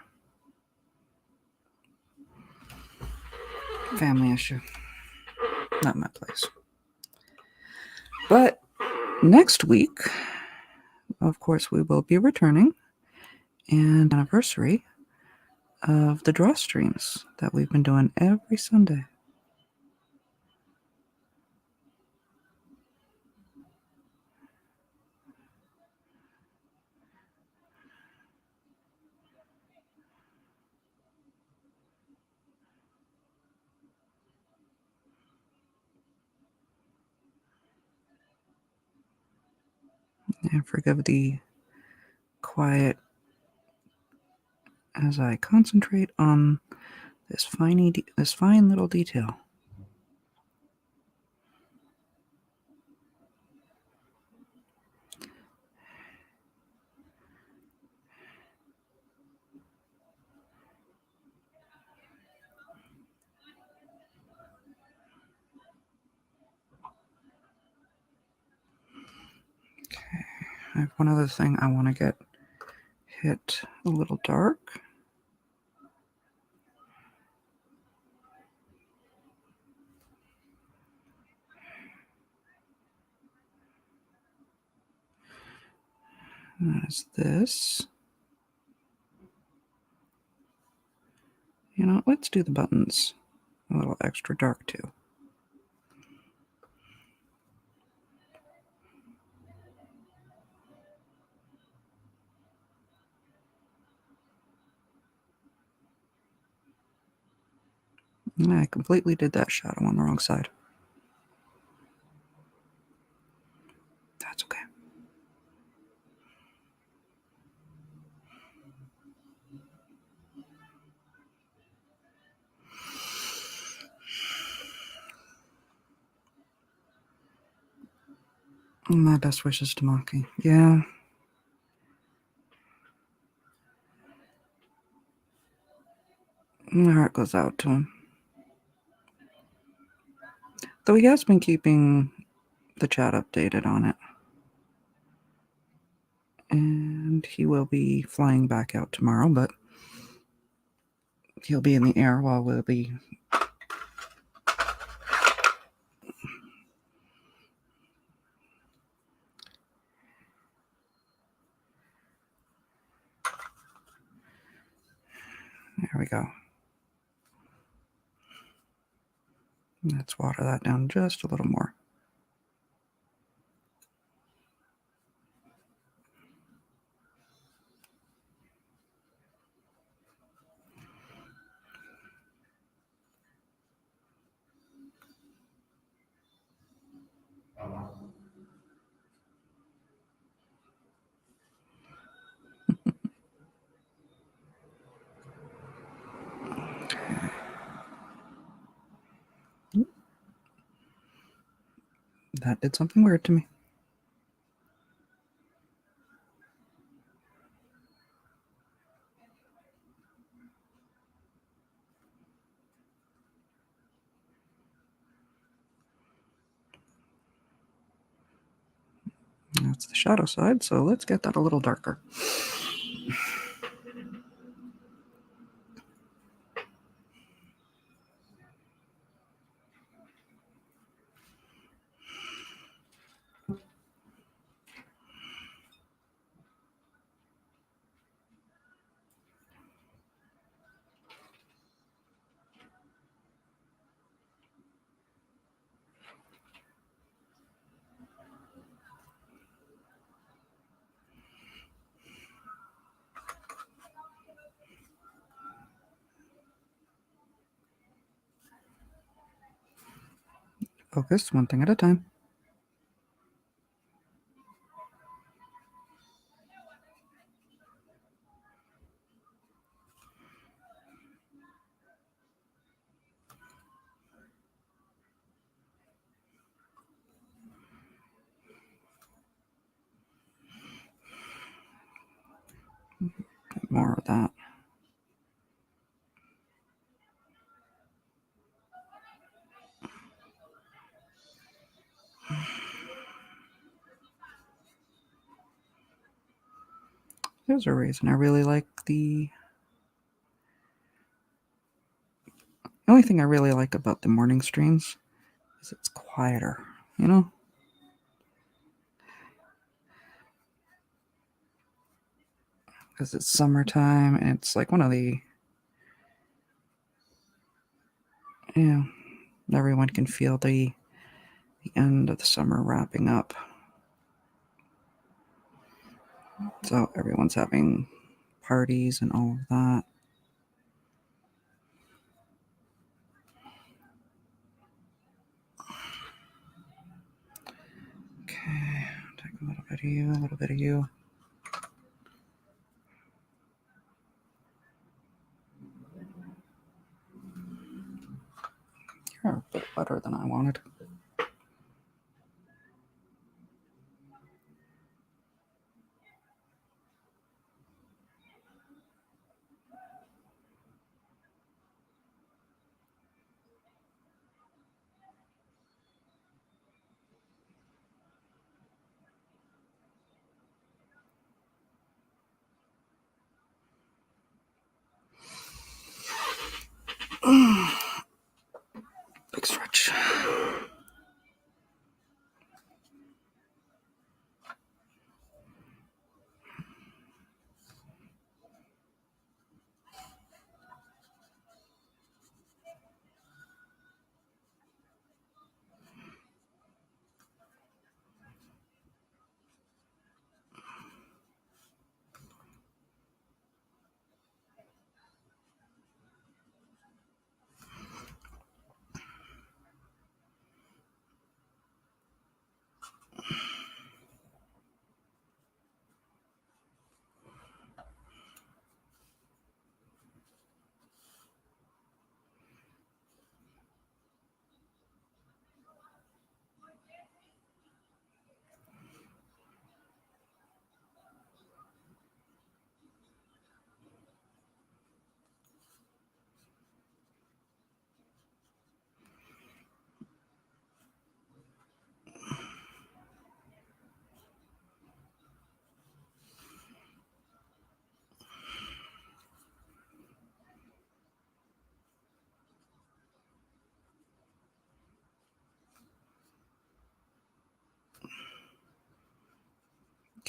Family issue. Not my place. But next week, of course, we will be returning and anniversary of the draw streams that we've been doing every Sunday. And forgive the quiet as I concentrate on this fine little detail. Okay, I have one other thing I want to get hit a little dark. That is this. You know, let's do the buttons a little extra dark too. I completely did that shadow on the wrong side. That's okay. My best wishes to Maki. Yeah. My heart goes out to him. Though he has been keeping the chat updated on it. And he will be flying back out tomorrow, but he'll be in the air while we'll be. There we go. Let's water that down just a little more. That did something weird to me. That's the shadow side, so let's get that a little darker. Focus one thing at a time. More of that. There's a reason I really like the only thing I really like about the morning streams is it's quieter, you know? Because it's summertime and it's like one of the, everyone can feel the end of the summer wrapping up. So everyone's having parties and all of that. Okay, take a little bit of you, a little bit of you. You're a bit better than I wanted. Big stretch.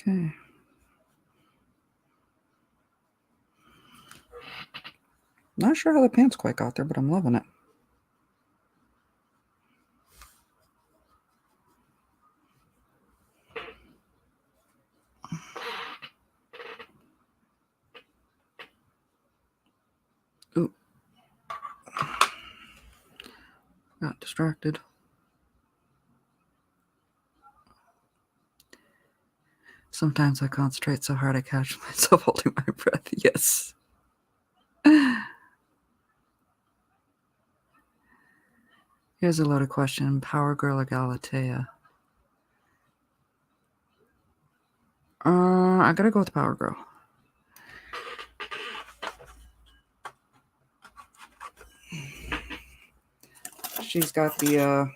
Okay. Not sure how the pants quite got there, but I'm loving it. Ooh. Got distracted. Sometimes I concentrate so hard I catch myself holding my breath. Yes. Here's a loaded question. Power Girl or Galatea? I gotta go with Power Girl. She's got the,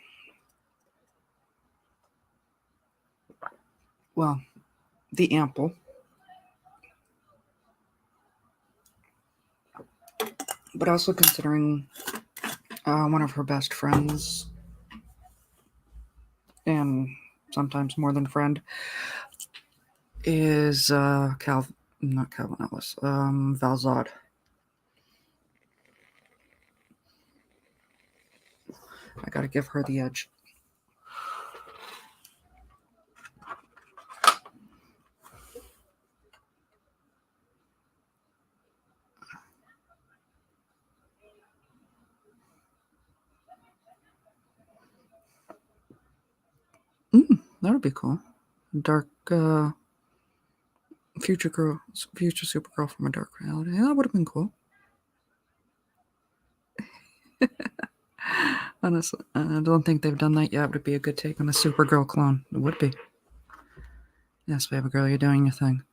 the ample. But also considering one of her best friends, and sometimes more than friend, is not Calvin Ellis, Valzad. I gotta give her the edge. That would be cool. Dark future Supergirl from a dark reality. Yeah, that would have been cool. Honestly, I don't think they've done that yet. Would it be a good take on a Supergirl clone? It would be. Yes, baby girl, you're doing your thing.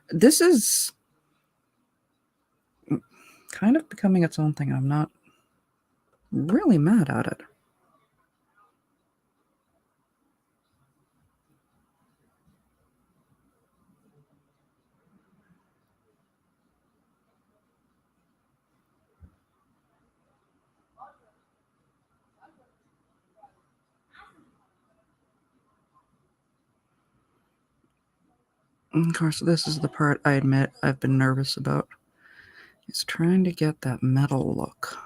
This is kind of becoming its own thing. I'm not really mad at it. Of course, this is the part I admit I've been nervous about. Is trying to get that metal look.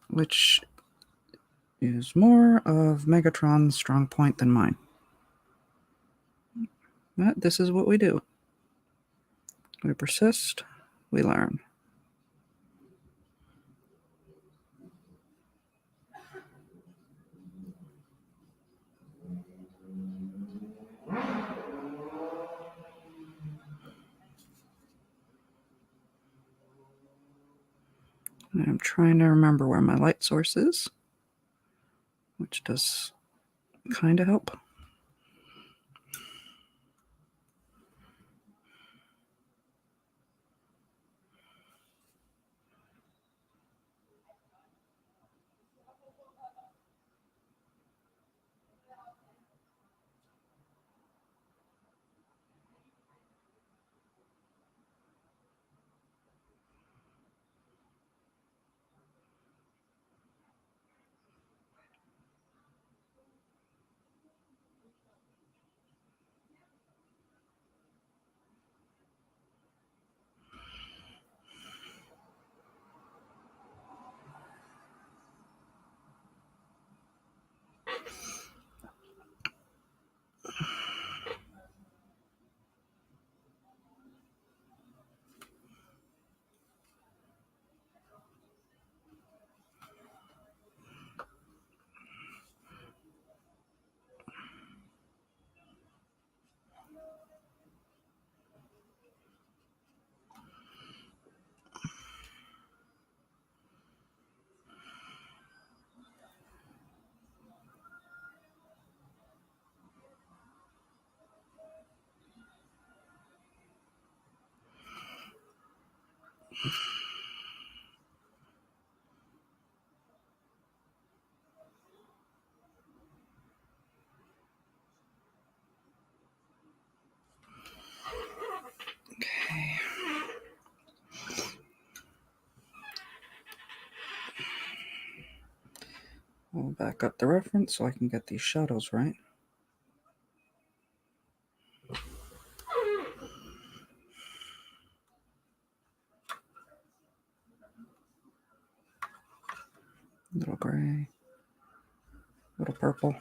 Which is more of Megatron's strong point than mine. But this is what we do. We persist, we learn. I'm trying to remember where my light source is, which does kind of help. Okay. I'll back up the reference so I can get these shadows right. Little gray, little purple, a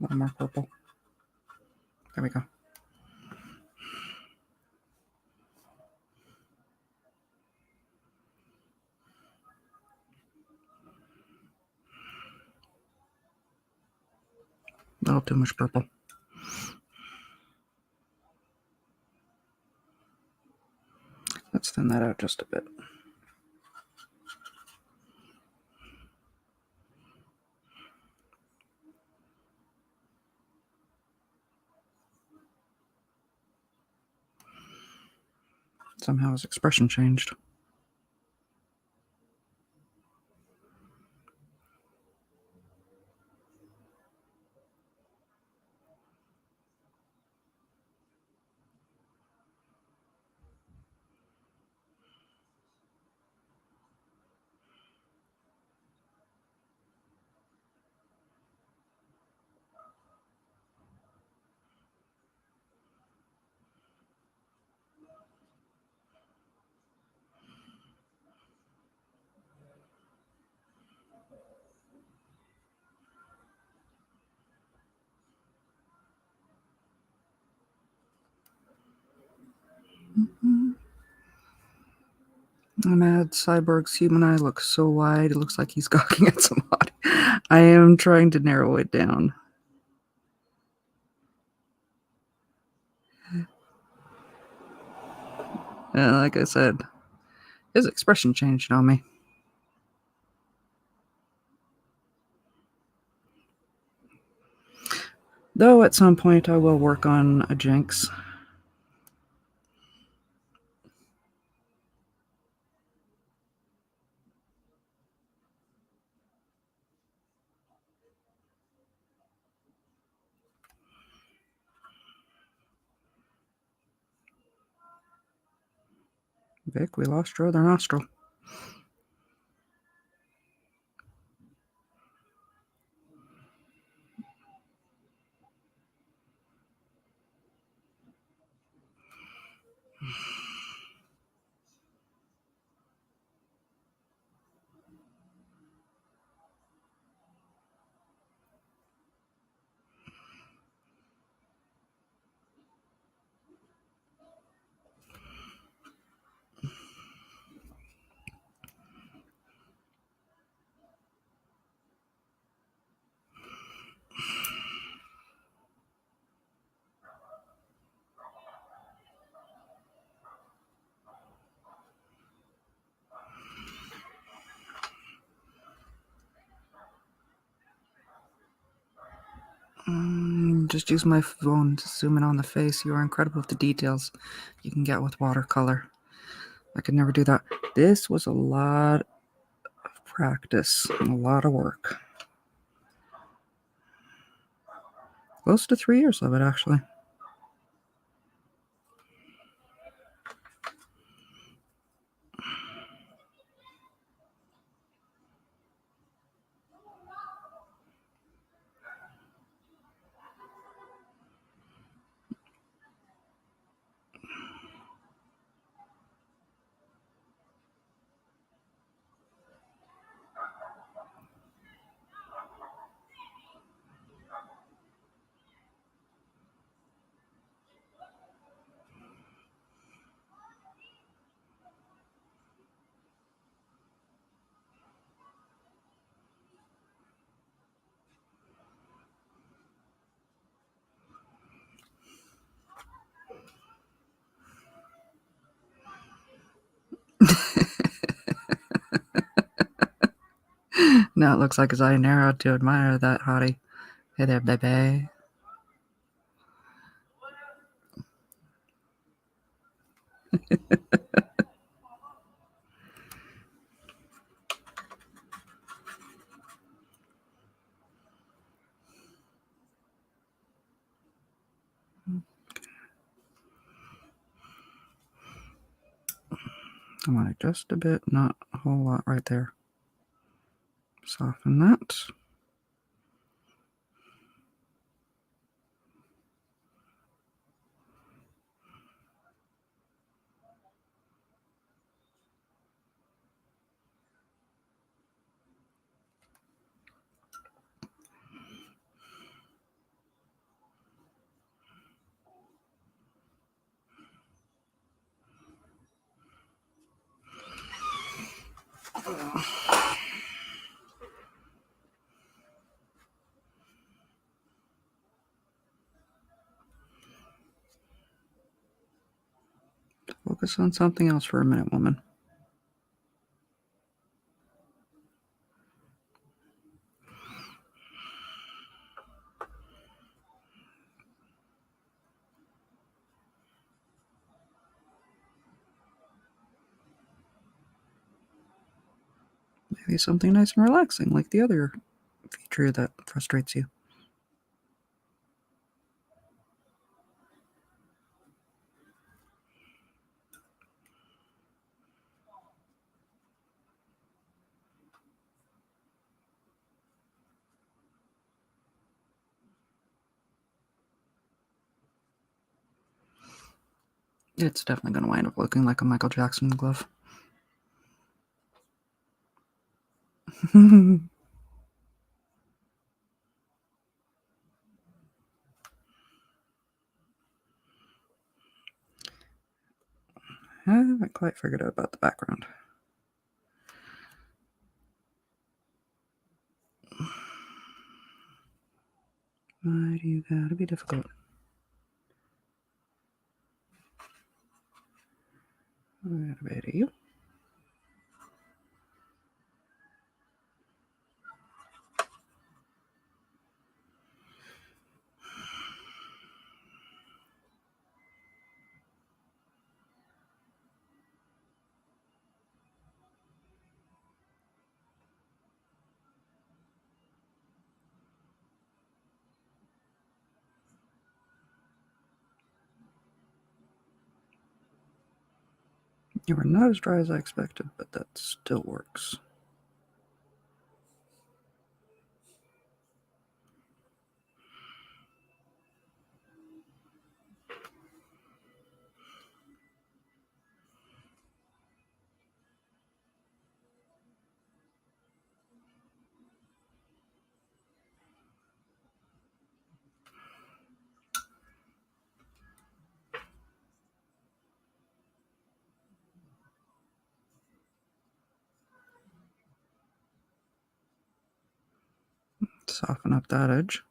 little more purple. There we go. A little too much purple. Let's thin that out just a bit. Somehow his expression changed. I'm mad. Cyborg's human eye looks so wide. It looks like he's gawking at somebody. I am trying to narrow it down. And like I said, his expression changed on me. Though at some point I will work on a Jinx. Vic, we lost your other nostril. Just use my phone to zoom in on the face. You are incredible with the details you can get with watercolor. I could never do that. This was a lot of practice and a lot of work. Close to 3 years of it, actually. Now it looks like his eye narrowed to admire that hottie. Hey there, baby. I want it just a bit, not a whole lot right there. Soften that. Focus on something else for a minute, woman. Maybe something nice and relaxing, like the other feature that frustrates you. It's definitely going to wind up looking like a Michael Jackson glove. I haven't quite figured out about the background. Why do you gotta be difficult? What about you? You are not as dry as I expected, but that still works. Soften up that edge.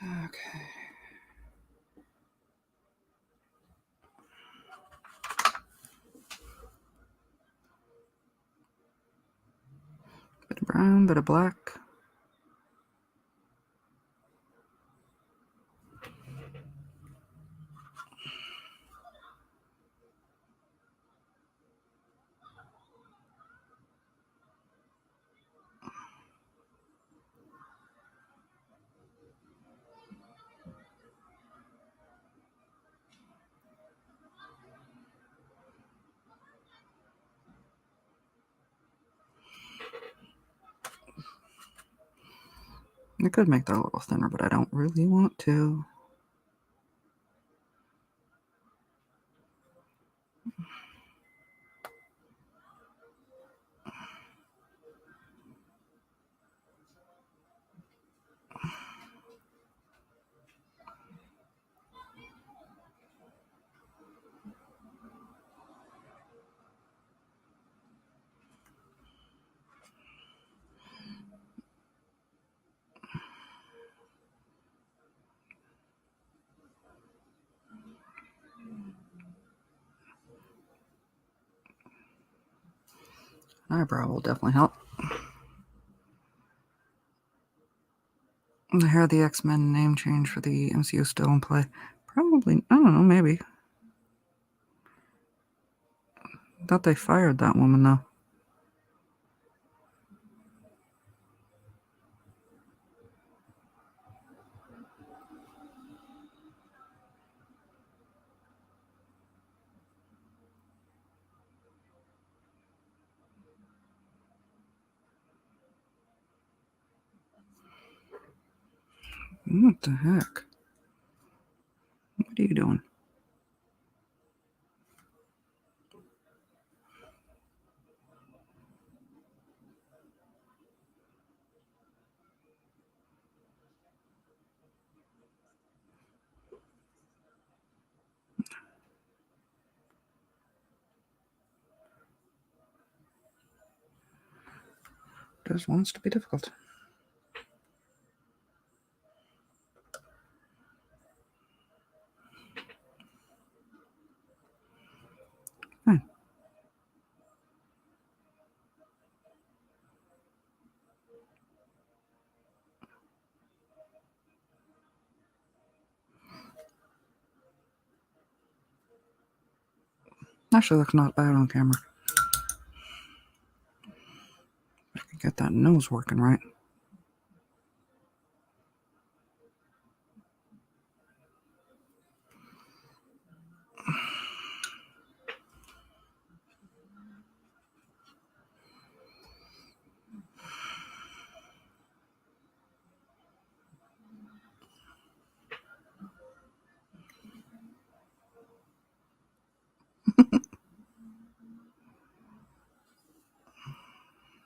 Okay. Bit of brown, bit of black. I could make that a little thinner, but I don't really want to. eyebrow will definitely help. I hear the X-Men name change for the MCU still in play. Probably, I don't know, maybe. Thought they fired that woman, though. What the heck? What are you doing? Just wants to be difficult. Fine. Actually looks not bad on camera. I can get that nose working right.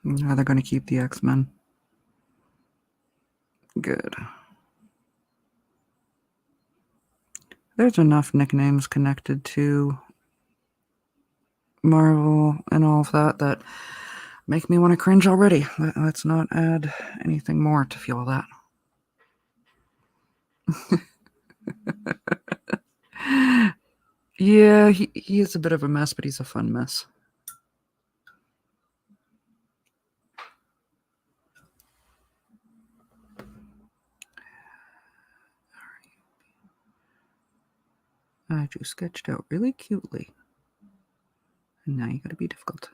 Now they're going to keep the X-Men. Good. There's enough nicknames connected to Marvel and all of that make me want to cringe already. Let's not add anything more to fuel that. Yeah, he is a bit of a mess, but he's a fun mess. I just sketched out really cutely. And now you gotta be difficult.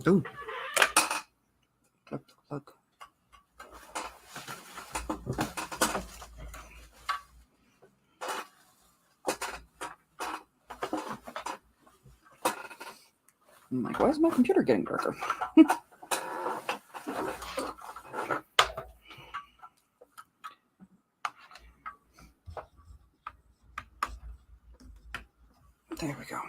Ooh. Look. I'm like, why is my computer getting darker? There we go.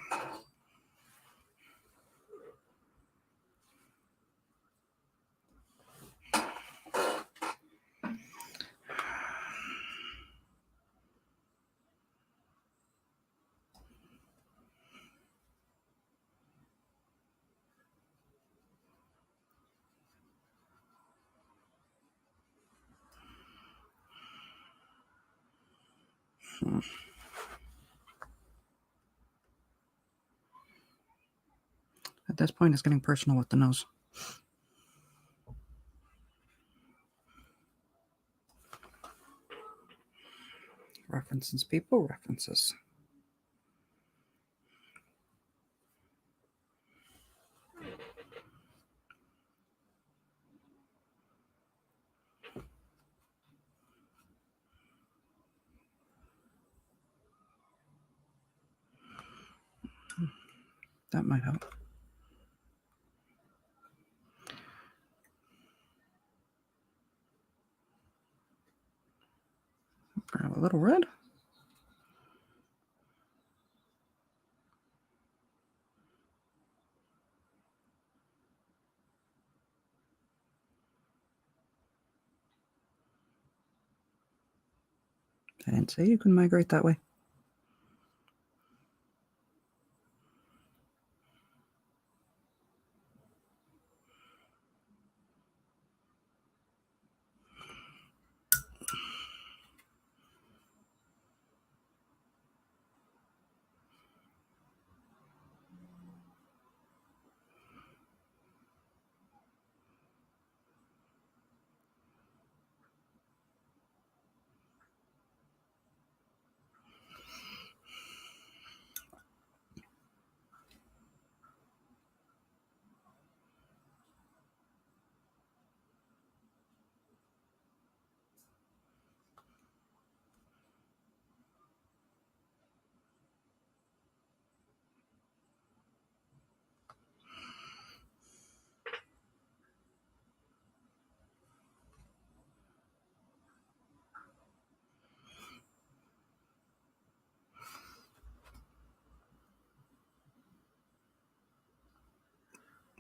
At this point, it's getting personal with the nose. References, people, references. That might help. Grab a little red. I didn't say you can migrate that way.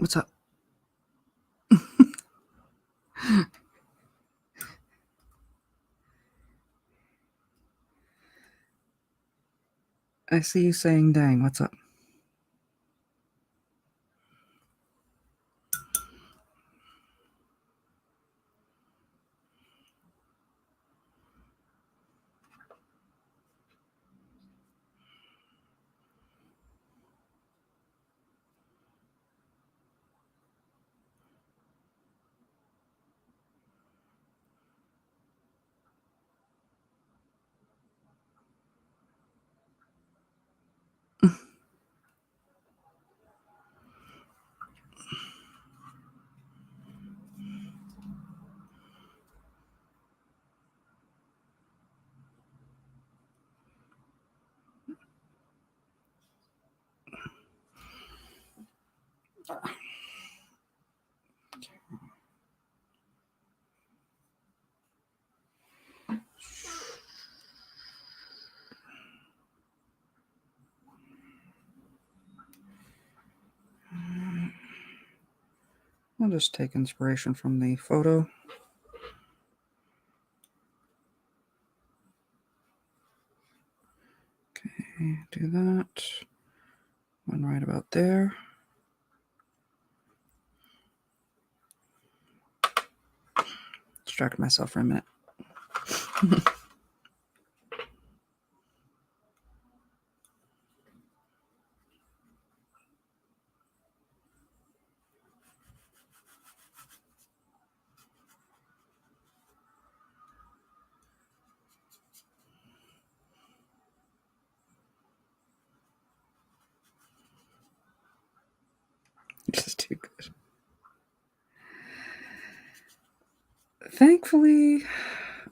What's up? I see you saying dang. What's up? I'll just take inspiration from the photo. Okay, do that. One right about there. Distracted myself for a minute. This is too good. Thankfully,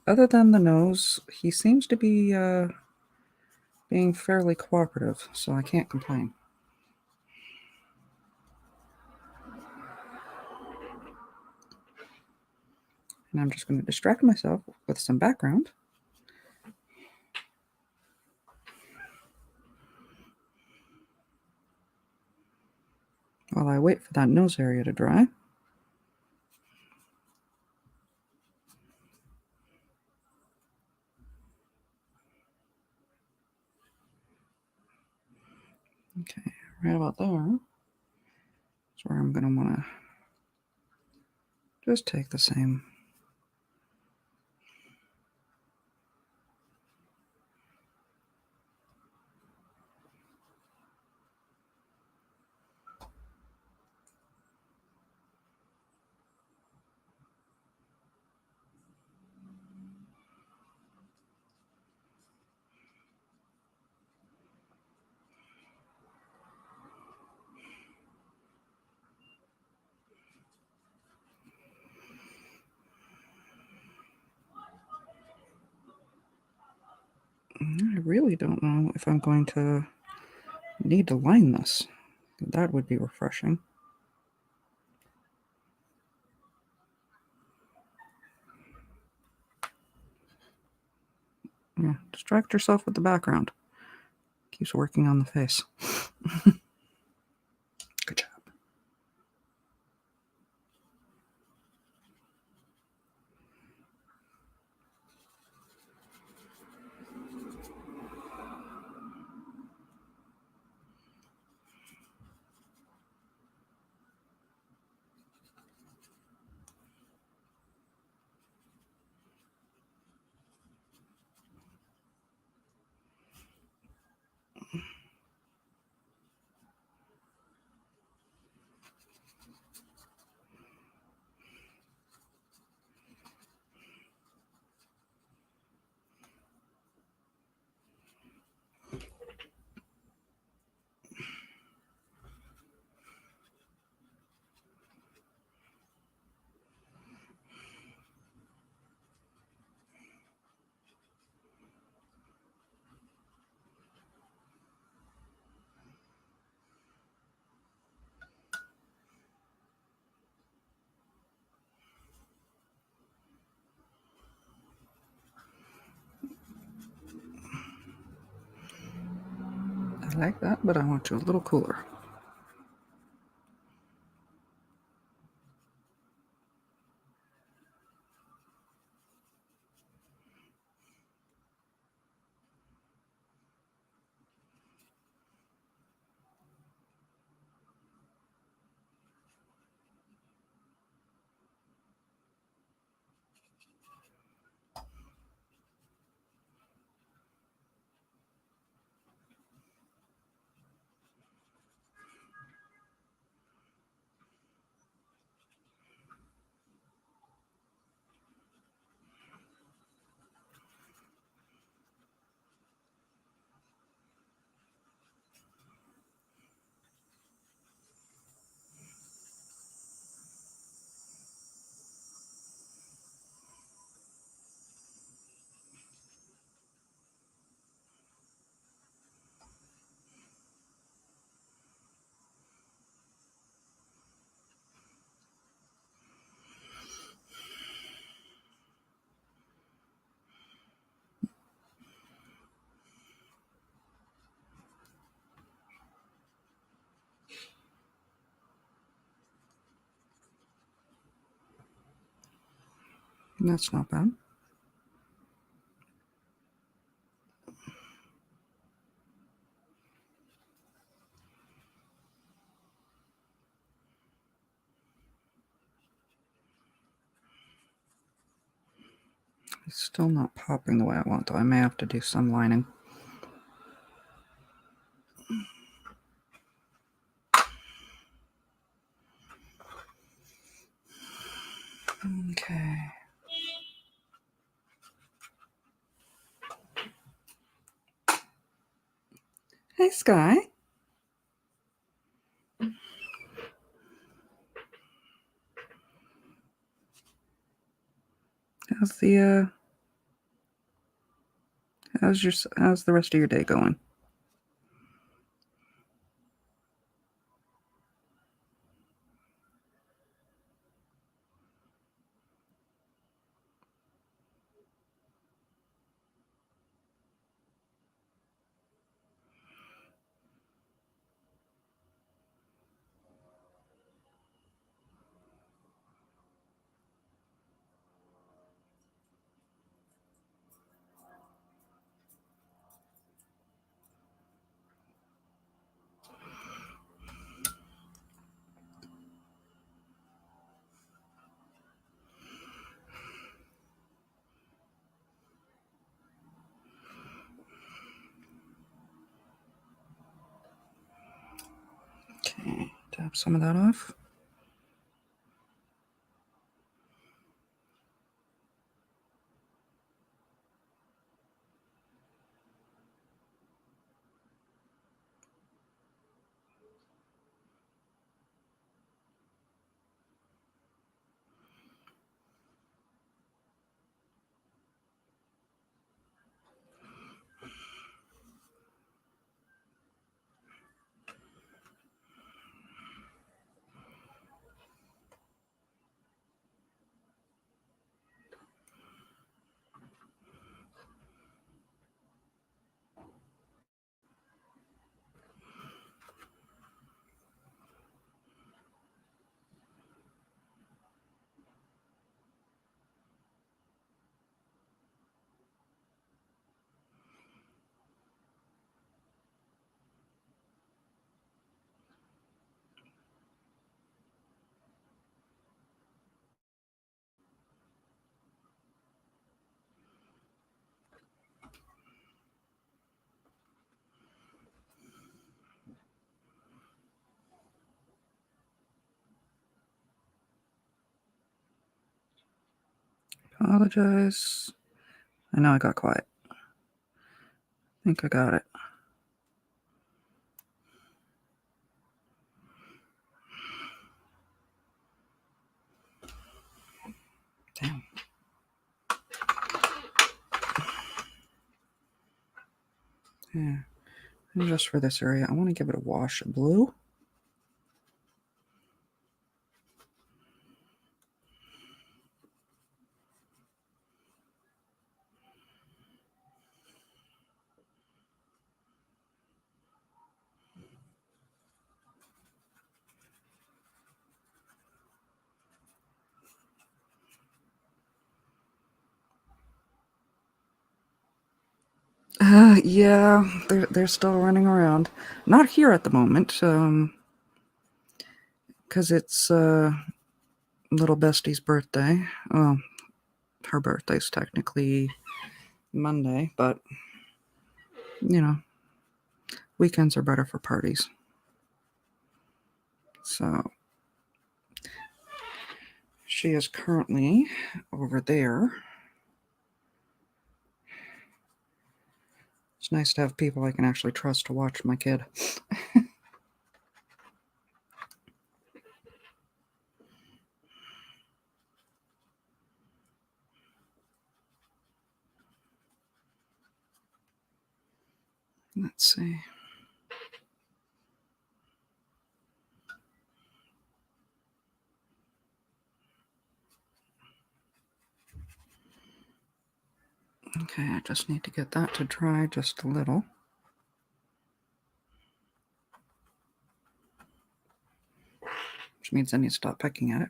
other than the nose, he seems to be being fairly cooperative, so I can't complain. And I'm just going to distract myself with some background. While I wait for that nose area to dry. Okay, right about there is where I'm going to want to just take the same. I really don't know if I'm going to need to line this. That would be refreshing. Yeah, distract yourself with the background. Keeps working on the face. Good job. I like that, but I want you a little cooler. That's not bad. It's still not popping the way I want, though. I may have to do some lining. Okay. Hey, Sky. How's the rest of your day going? Okay, tap some of that off. Apologize. I know I got quiet. I think I got it. Damn. Yeah. And just for this area, I want to give it a wash of blue. Yeah, they're still running around. Not here at the moment, because it's little bestie's birthday. Well, her birthday's technically Monday, but you know, weekends are better for parties. So she is currently over there. It's nice to have people I can actually trust to watch my kid. Let's see. Okay, I just need to get that to dry just a little. Which means I need to stop pecking at it.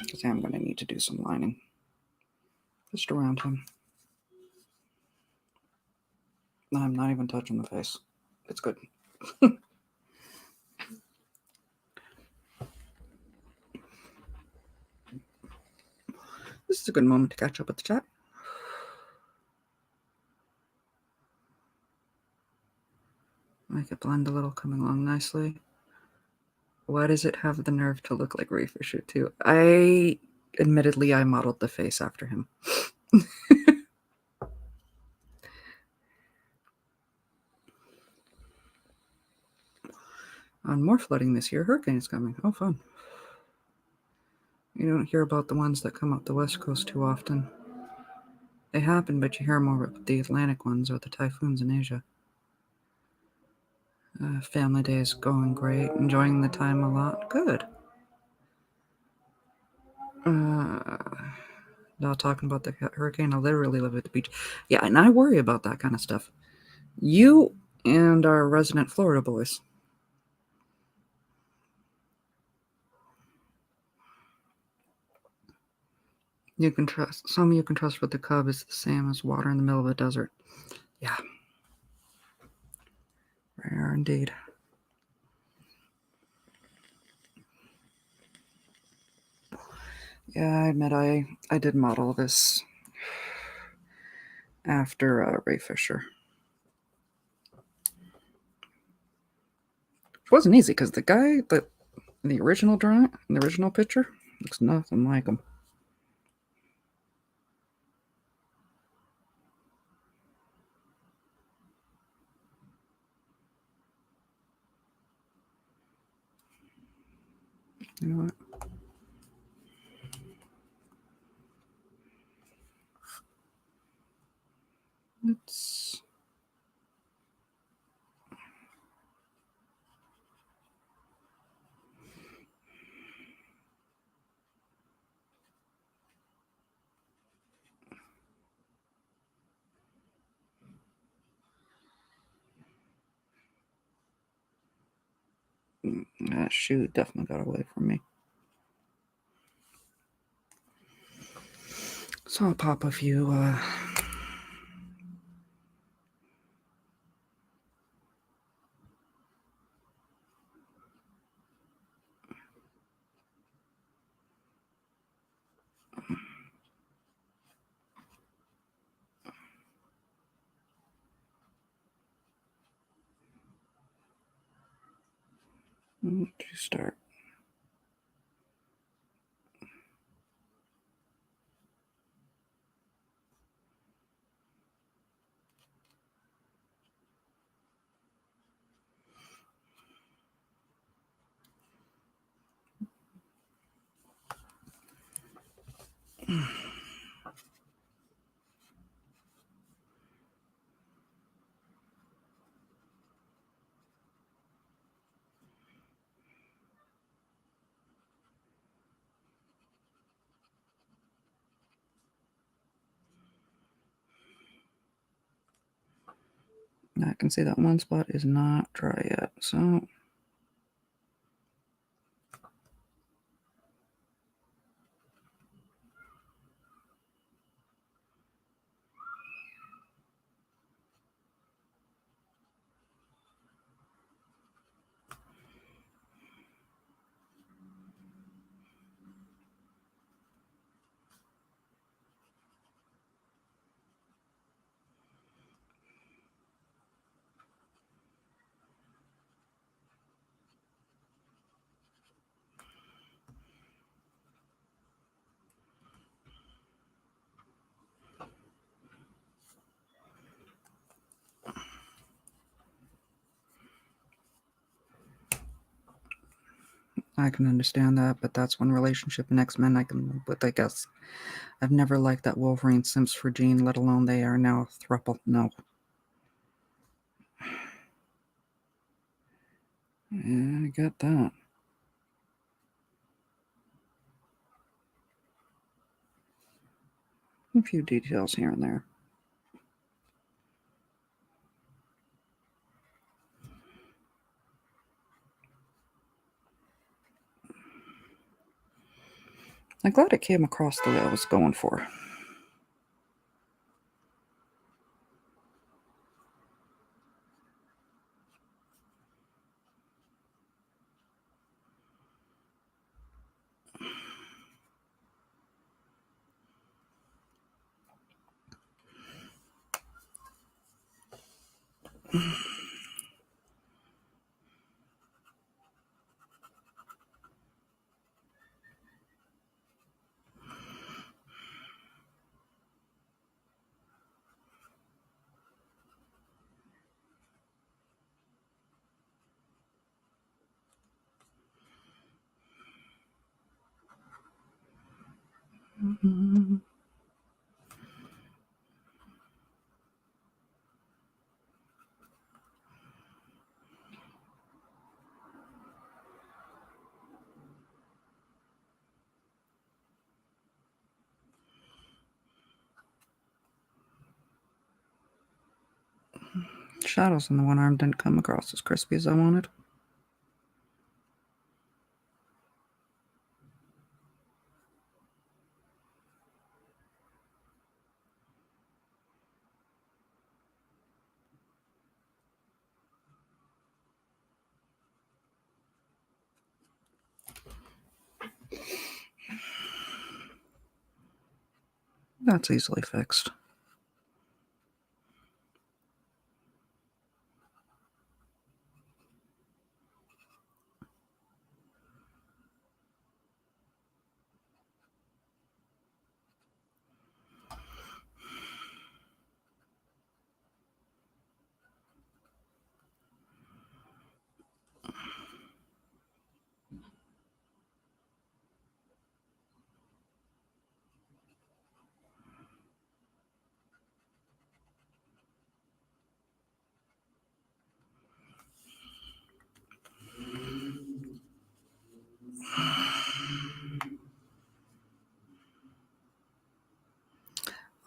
Because I am going to need to do some lining. Just around him. No, I'm not even touching the face. It's good. This is a good moment to catch up with the chat. Make it blend a little, coming along nicely. Why does it have the nerve to look like Ray Fisher too? Admittedly, I modeled the face after him. On more flooding this year, hurricane is coming. Oh, fun. You don't hear about the ones that come up the west coast too often. They happen, but you hear more about the Atlantic ones or the typhoons in Asia. Family day is going great. Enjoying the time a lot. Good. Now talking about the hurricane, I literally live at the beach. Yeah, and I worry about that kind of stuff. You and our resident Florida boys. You can trust. Some you can trust with the cub is the same as water in the middle of a desert. Yeah. Rare indeed. Yeah, I admit I did model this after Ray Fisher. It wasn't easy because the guy that in the original drawing, in the original picture, looks nothing like him. You know what? Let's. That shoe definitely got away from me. So I'll pop a few. To start. I can see that one spot is not dry yet, so. I can understand that, but that's one relationship in X-Men I can live with, I guess. I've never liked that Wolverine simps for Jean, let alone they are now a throuple. No. Yeah, I get that. A few details here and there. I'm glad it came across the way I was going for. Shadows on the one arm didn't come across as crispy as I wanted. That's easily fixed.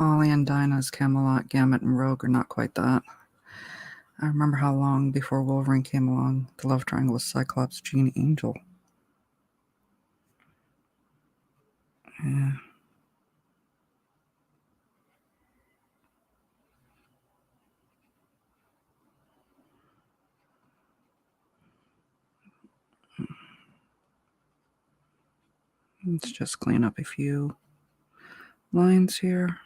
Ollie and Dinah's Camelot, Gambit, and Rogue are not quite that. I remember how long before Wolverine came along, the love triangle was Cyclops, Jean, Angel. Yeah. Let's just clean up a few lines here.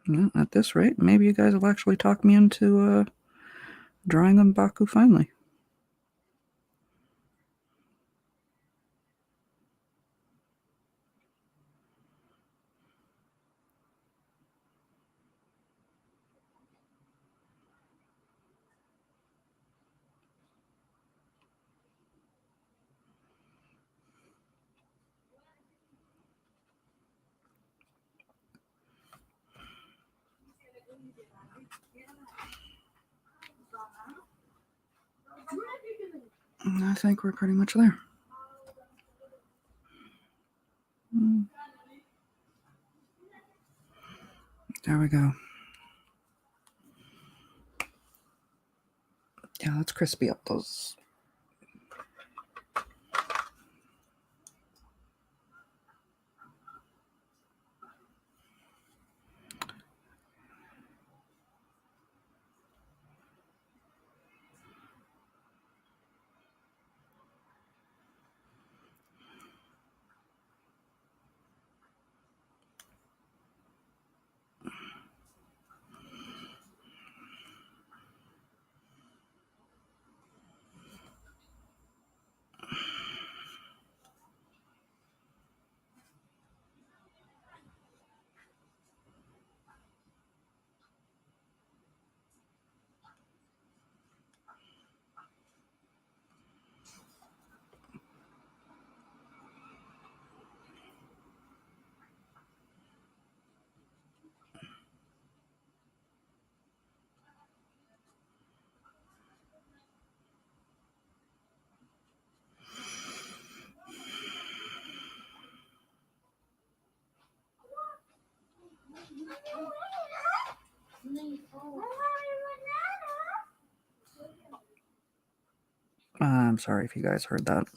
Yeah, at this rate, maybe you guys will actually talk me into drawing on Baku finally. I think we're pretty much there. There we go. Yeah, let's crispy up those. I'm sorry if you guys heard that.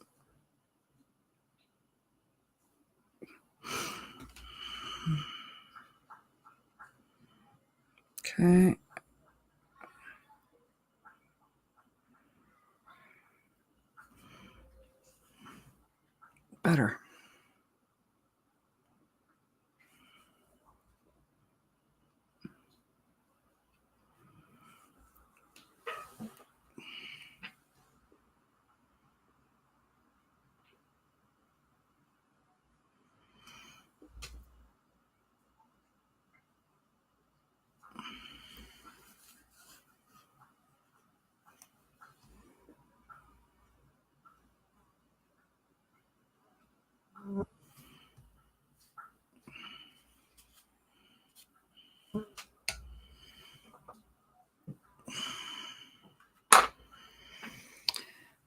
Okay. Better.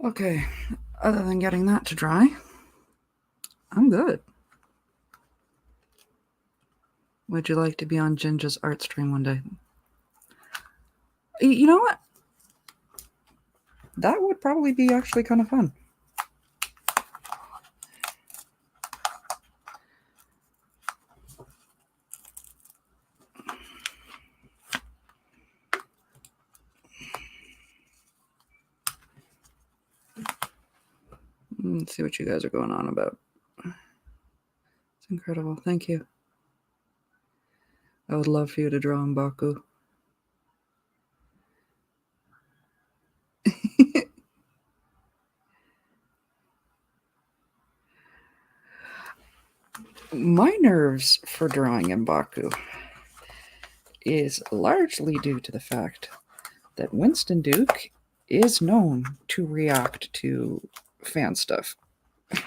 Okay, other than getting that to dry, I'm good. Would you like to be on Ginger's art stream one day? You know what? That would probably be actually kind of fun. Let's see what you guys are going on about. It's incredible. Thank you. I would love for you to draw M'Baku. My nerves for drawing M'Baku is largely due to the fact that Winston Duke is known to react to fan stuff. I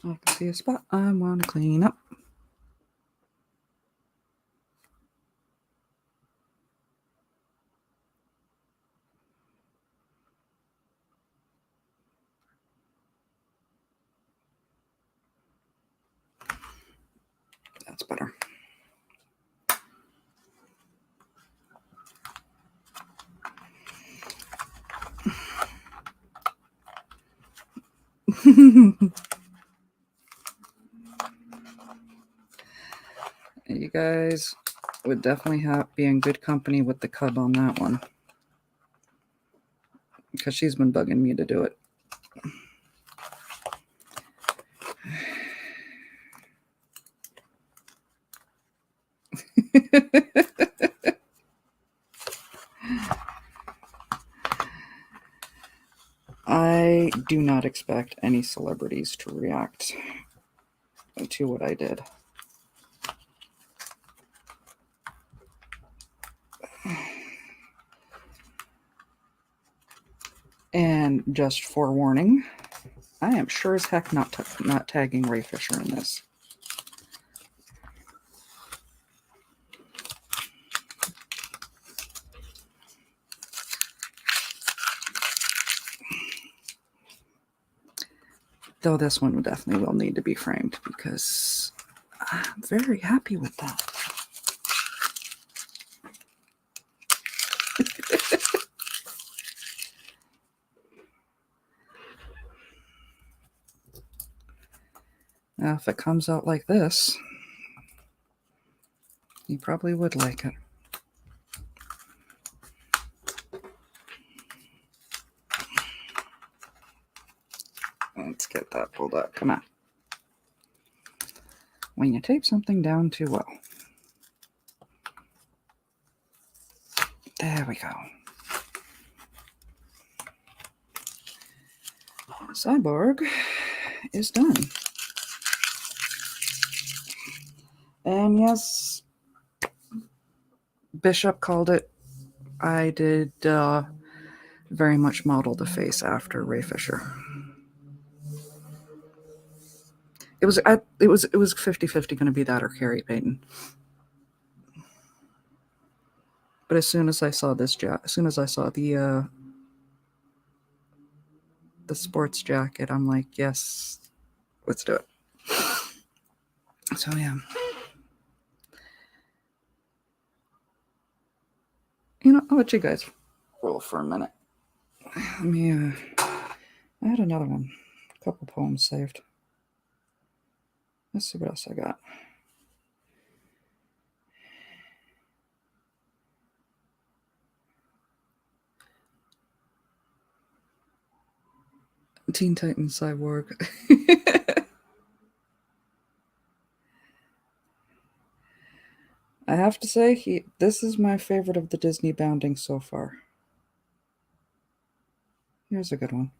can see a spot I want to clean up. That's better. You guys would definitely be in good company with the cub on that one, because she's been bugging me to do it. I do not expect any celebrities to react to what I did. And just forewarning, I am sure as heck not tagging Ray Fisher in this. Though this one definitely will need to be framed because I'm very happy with that. Now, if it comes out like this, you probably would like it. Let's get that pulled up. Come on. When you tape something down too well. There we go. Cyborg is done. And yes, Bishop called it. I did very much model the face after Ray Fisher. It was 50-50 going to be that or Carrie Payton. But as soon as I saw the sports jacket, I'm like, yes, let's do it. So yeah. You know, I'll let you guys roll for a minute. Let me, I had another one. A couple poems saved. Let's see what else I got. Teen Titans Cyborg. I have to say, this is my favorite of the Disney bounding so far. Here's a good one.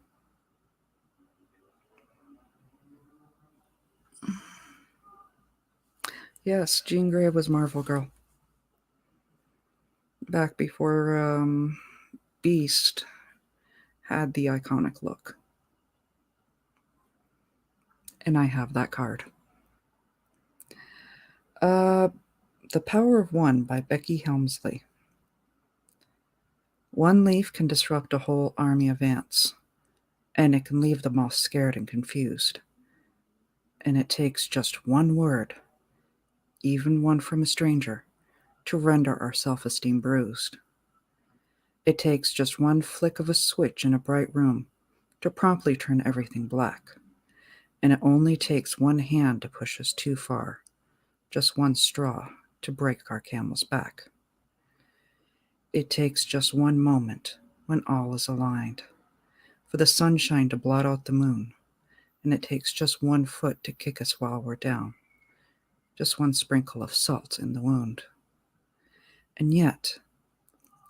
Yes, Jean Grey was Marvel Girl. Back before Beast had the iconic look. And I have that card. The Power of One by Becky Helmsley. One leaf can disrupt a whole army of ants, and it can leave them all scared and confused. And it takes just one word, even one from a stranger, to render our self-esteem bruised. It takes just one flick of a switch in a bright room to promptly turn everything black. And it only takes one hand to push us too far, just one straw to break our camel's back. It takes just one moment when all is aligned for the sunshine to blot out the moon, and it takes just one foot to kick us while we're down, just one sprinkle of salt in the wound. And yet,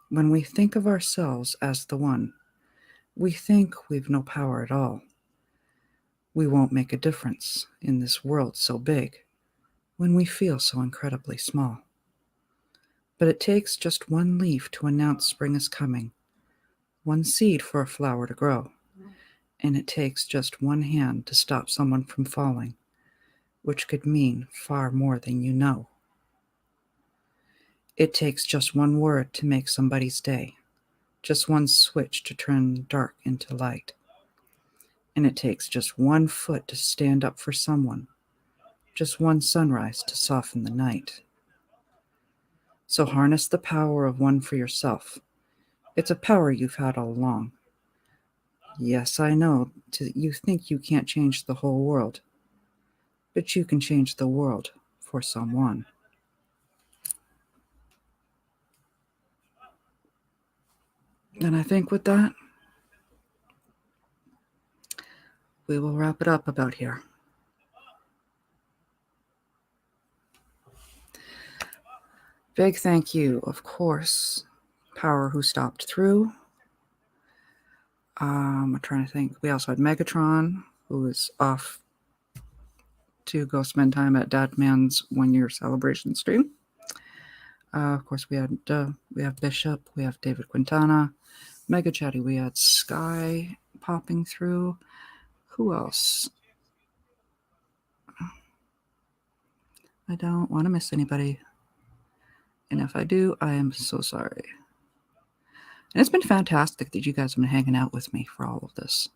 when we think of ourselves as the one, we think we've no power at all. We won't make a difference in this world so big when we feel so incredibly small. But it takes just one leaf to announce spring is coming, one seed for a flower to grow, and it takes just one hand to stop someone from falling, which could mean far more than you know. It takes just one word to make somebody's day, just one switch to turn dark into light. And it takes just one foot to stand up for someone, just one sunrise to soften the night. So harness the power of one for yourself. It's a power you've had all along. Yes, I know you think you can't change the whole world, but you can change the world for someone. And I think with that, we will wrap it up about here. Big thank you, of course, Power Who Stopped Through. I'm trying to think. We also had Megatron, who was off to go spend time at Dadman's 1-year celebration stream. Of course, we have Bishop, we have David Quintana, Mega Chatty, we had Sky popping through. Who else? I don't want to miss anybody. And if I do, I am so sorry. And it's been fantastic that you guys have been hanging out with me for all of this.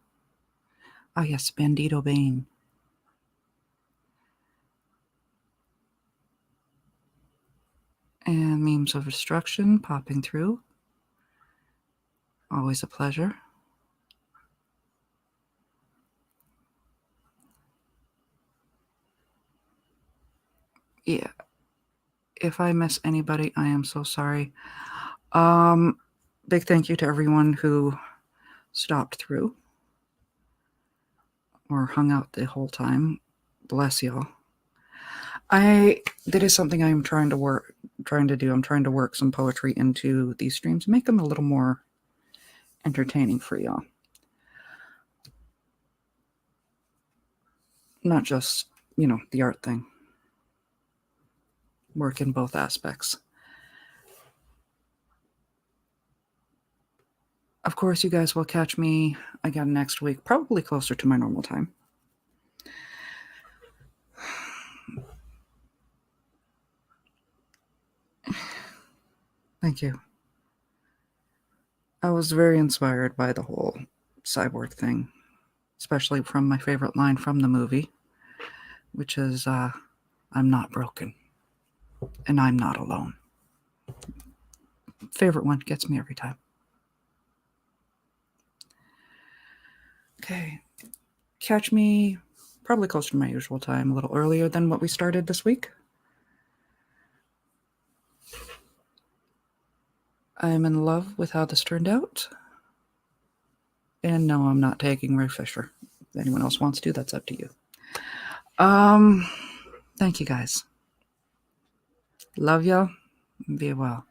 Ah, yes, Bandito Bane. And Memes of Destruction popping through. Always a pleasure. Yeah. If I miss anybody, I am so sorry. Big thank you to everyone who stopped through or hung out the whole time. Bless y'all. That is something I'm trying to do. I'm trying to work some poetry into these streams, make them a little more entertaining for y'all. Not just, the art thing. Work in both aspects. Of course, you guys will catch me again next week, probably closer to my normal time. Thank you. I was very inspired by the whole Cyborg thing, especially from my favorite line from the movie, which is, I'm not broken, and I'm not alone. Favorite one, gets me every time. Okay. Catch me probably close to my usual time, a little earlier than what we started this week. I'm in love with how this turned out. And no, I'm not tagging Ray Fisher. If anyone else wants to, that's up to you. Thank you guys. Love ya. Be well.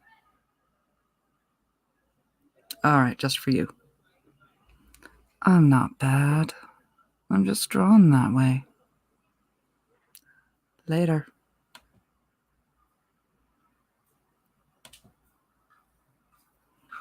All right, just for you. I'm not bad. I'm just drawn that way. Later.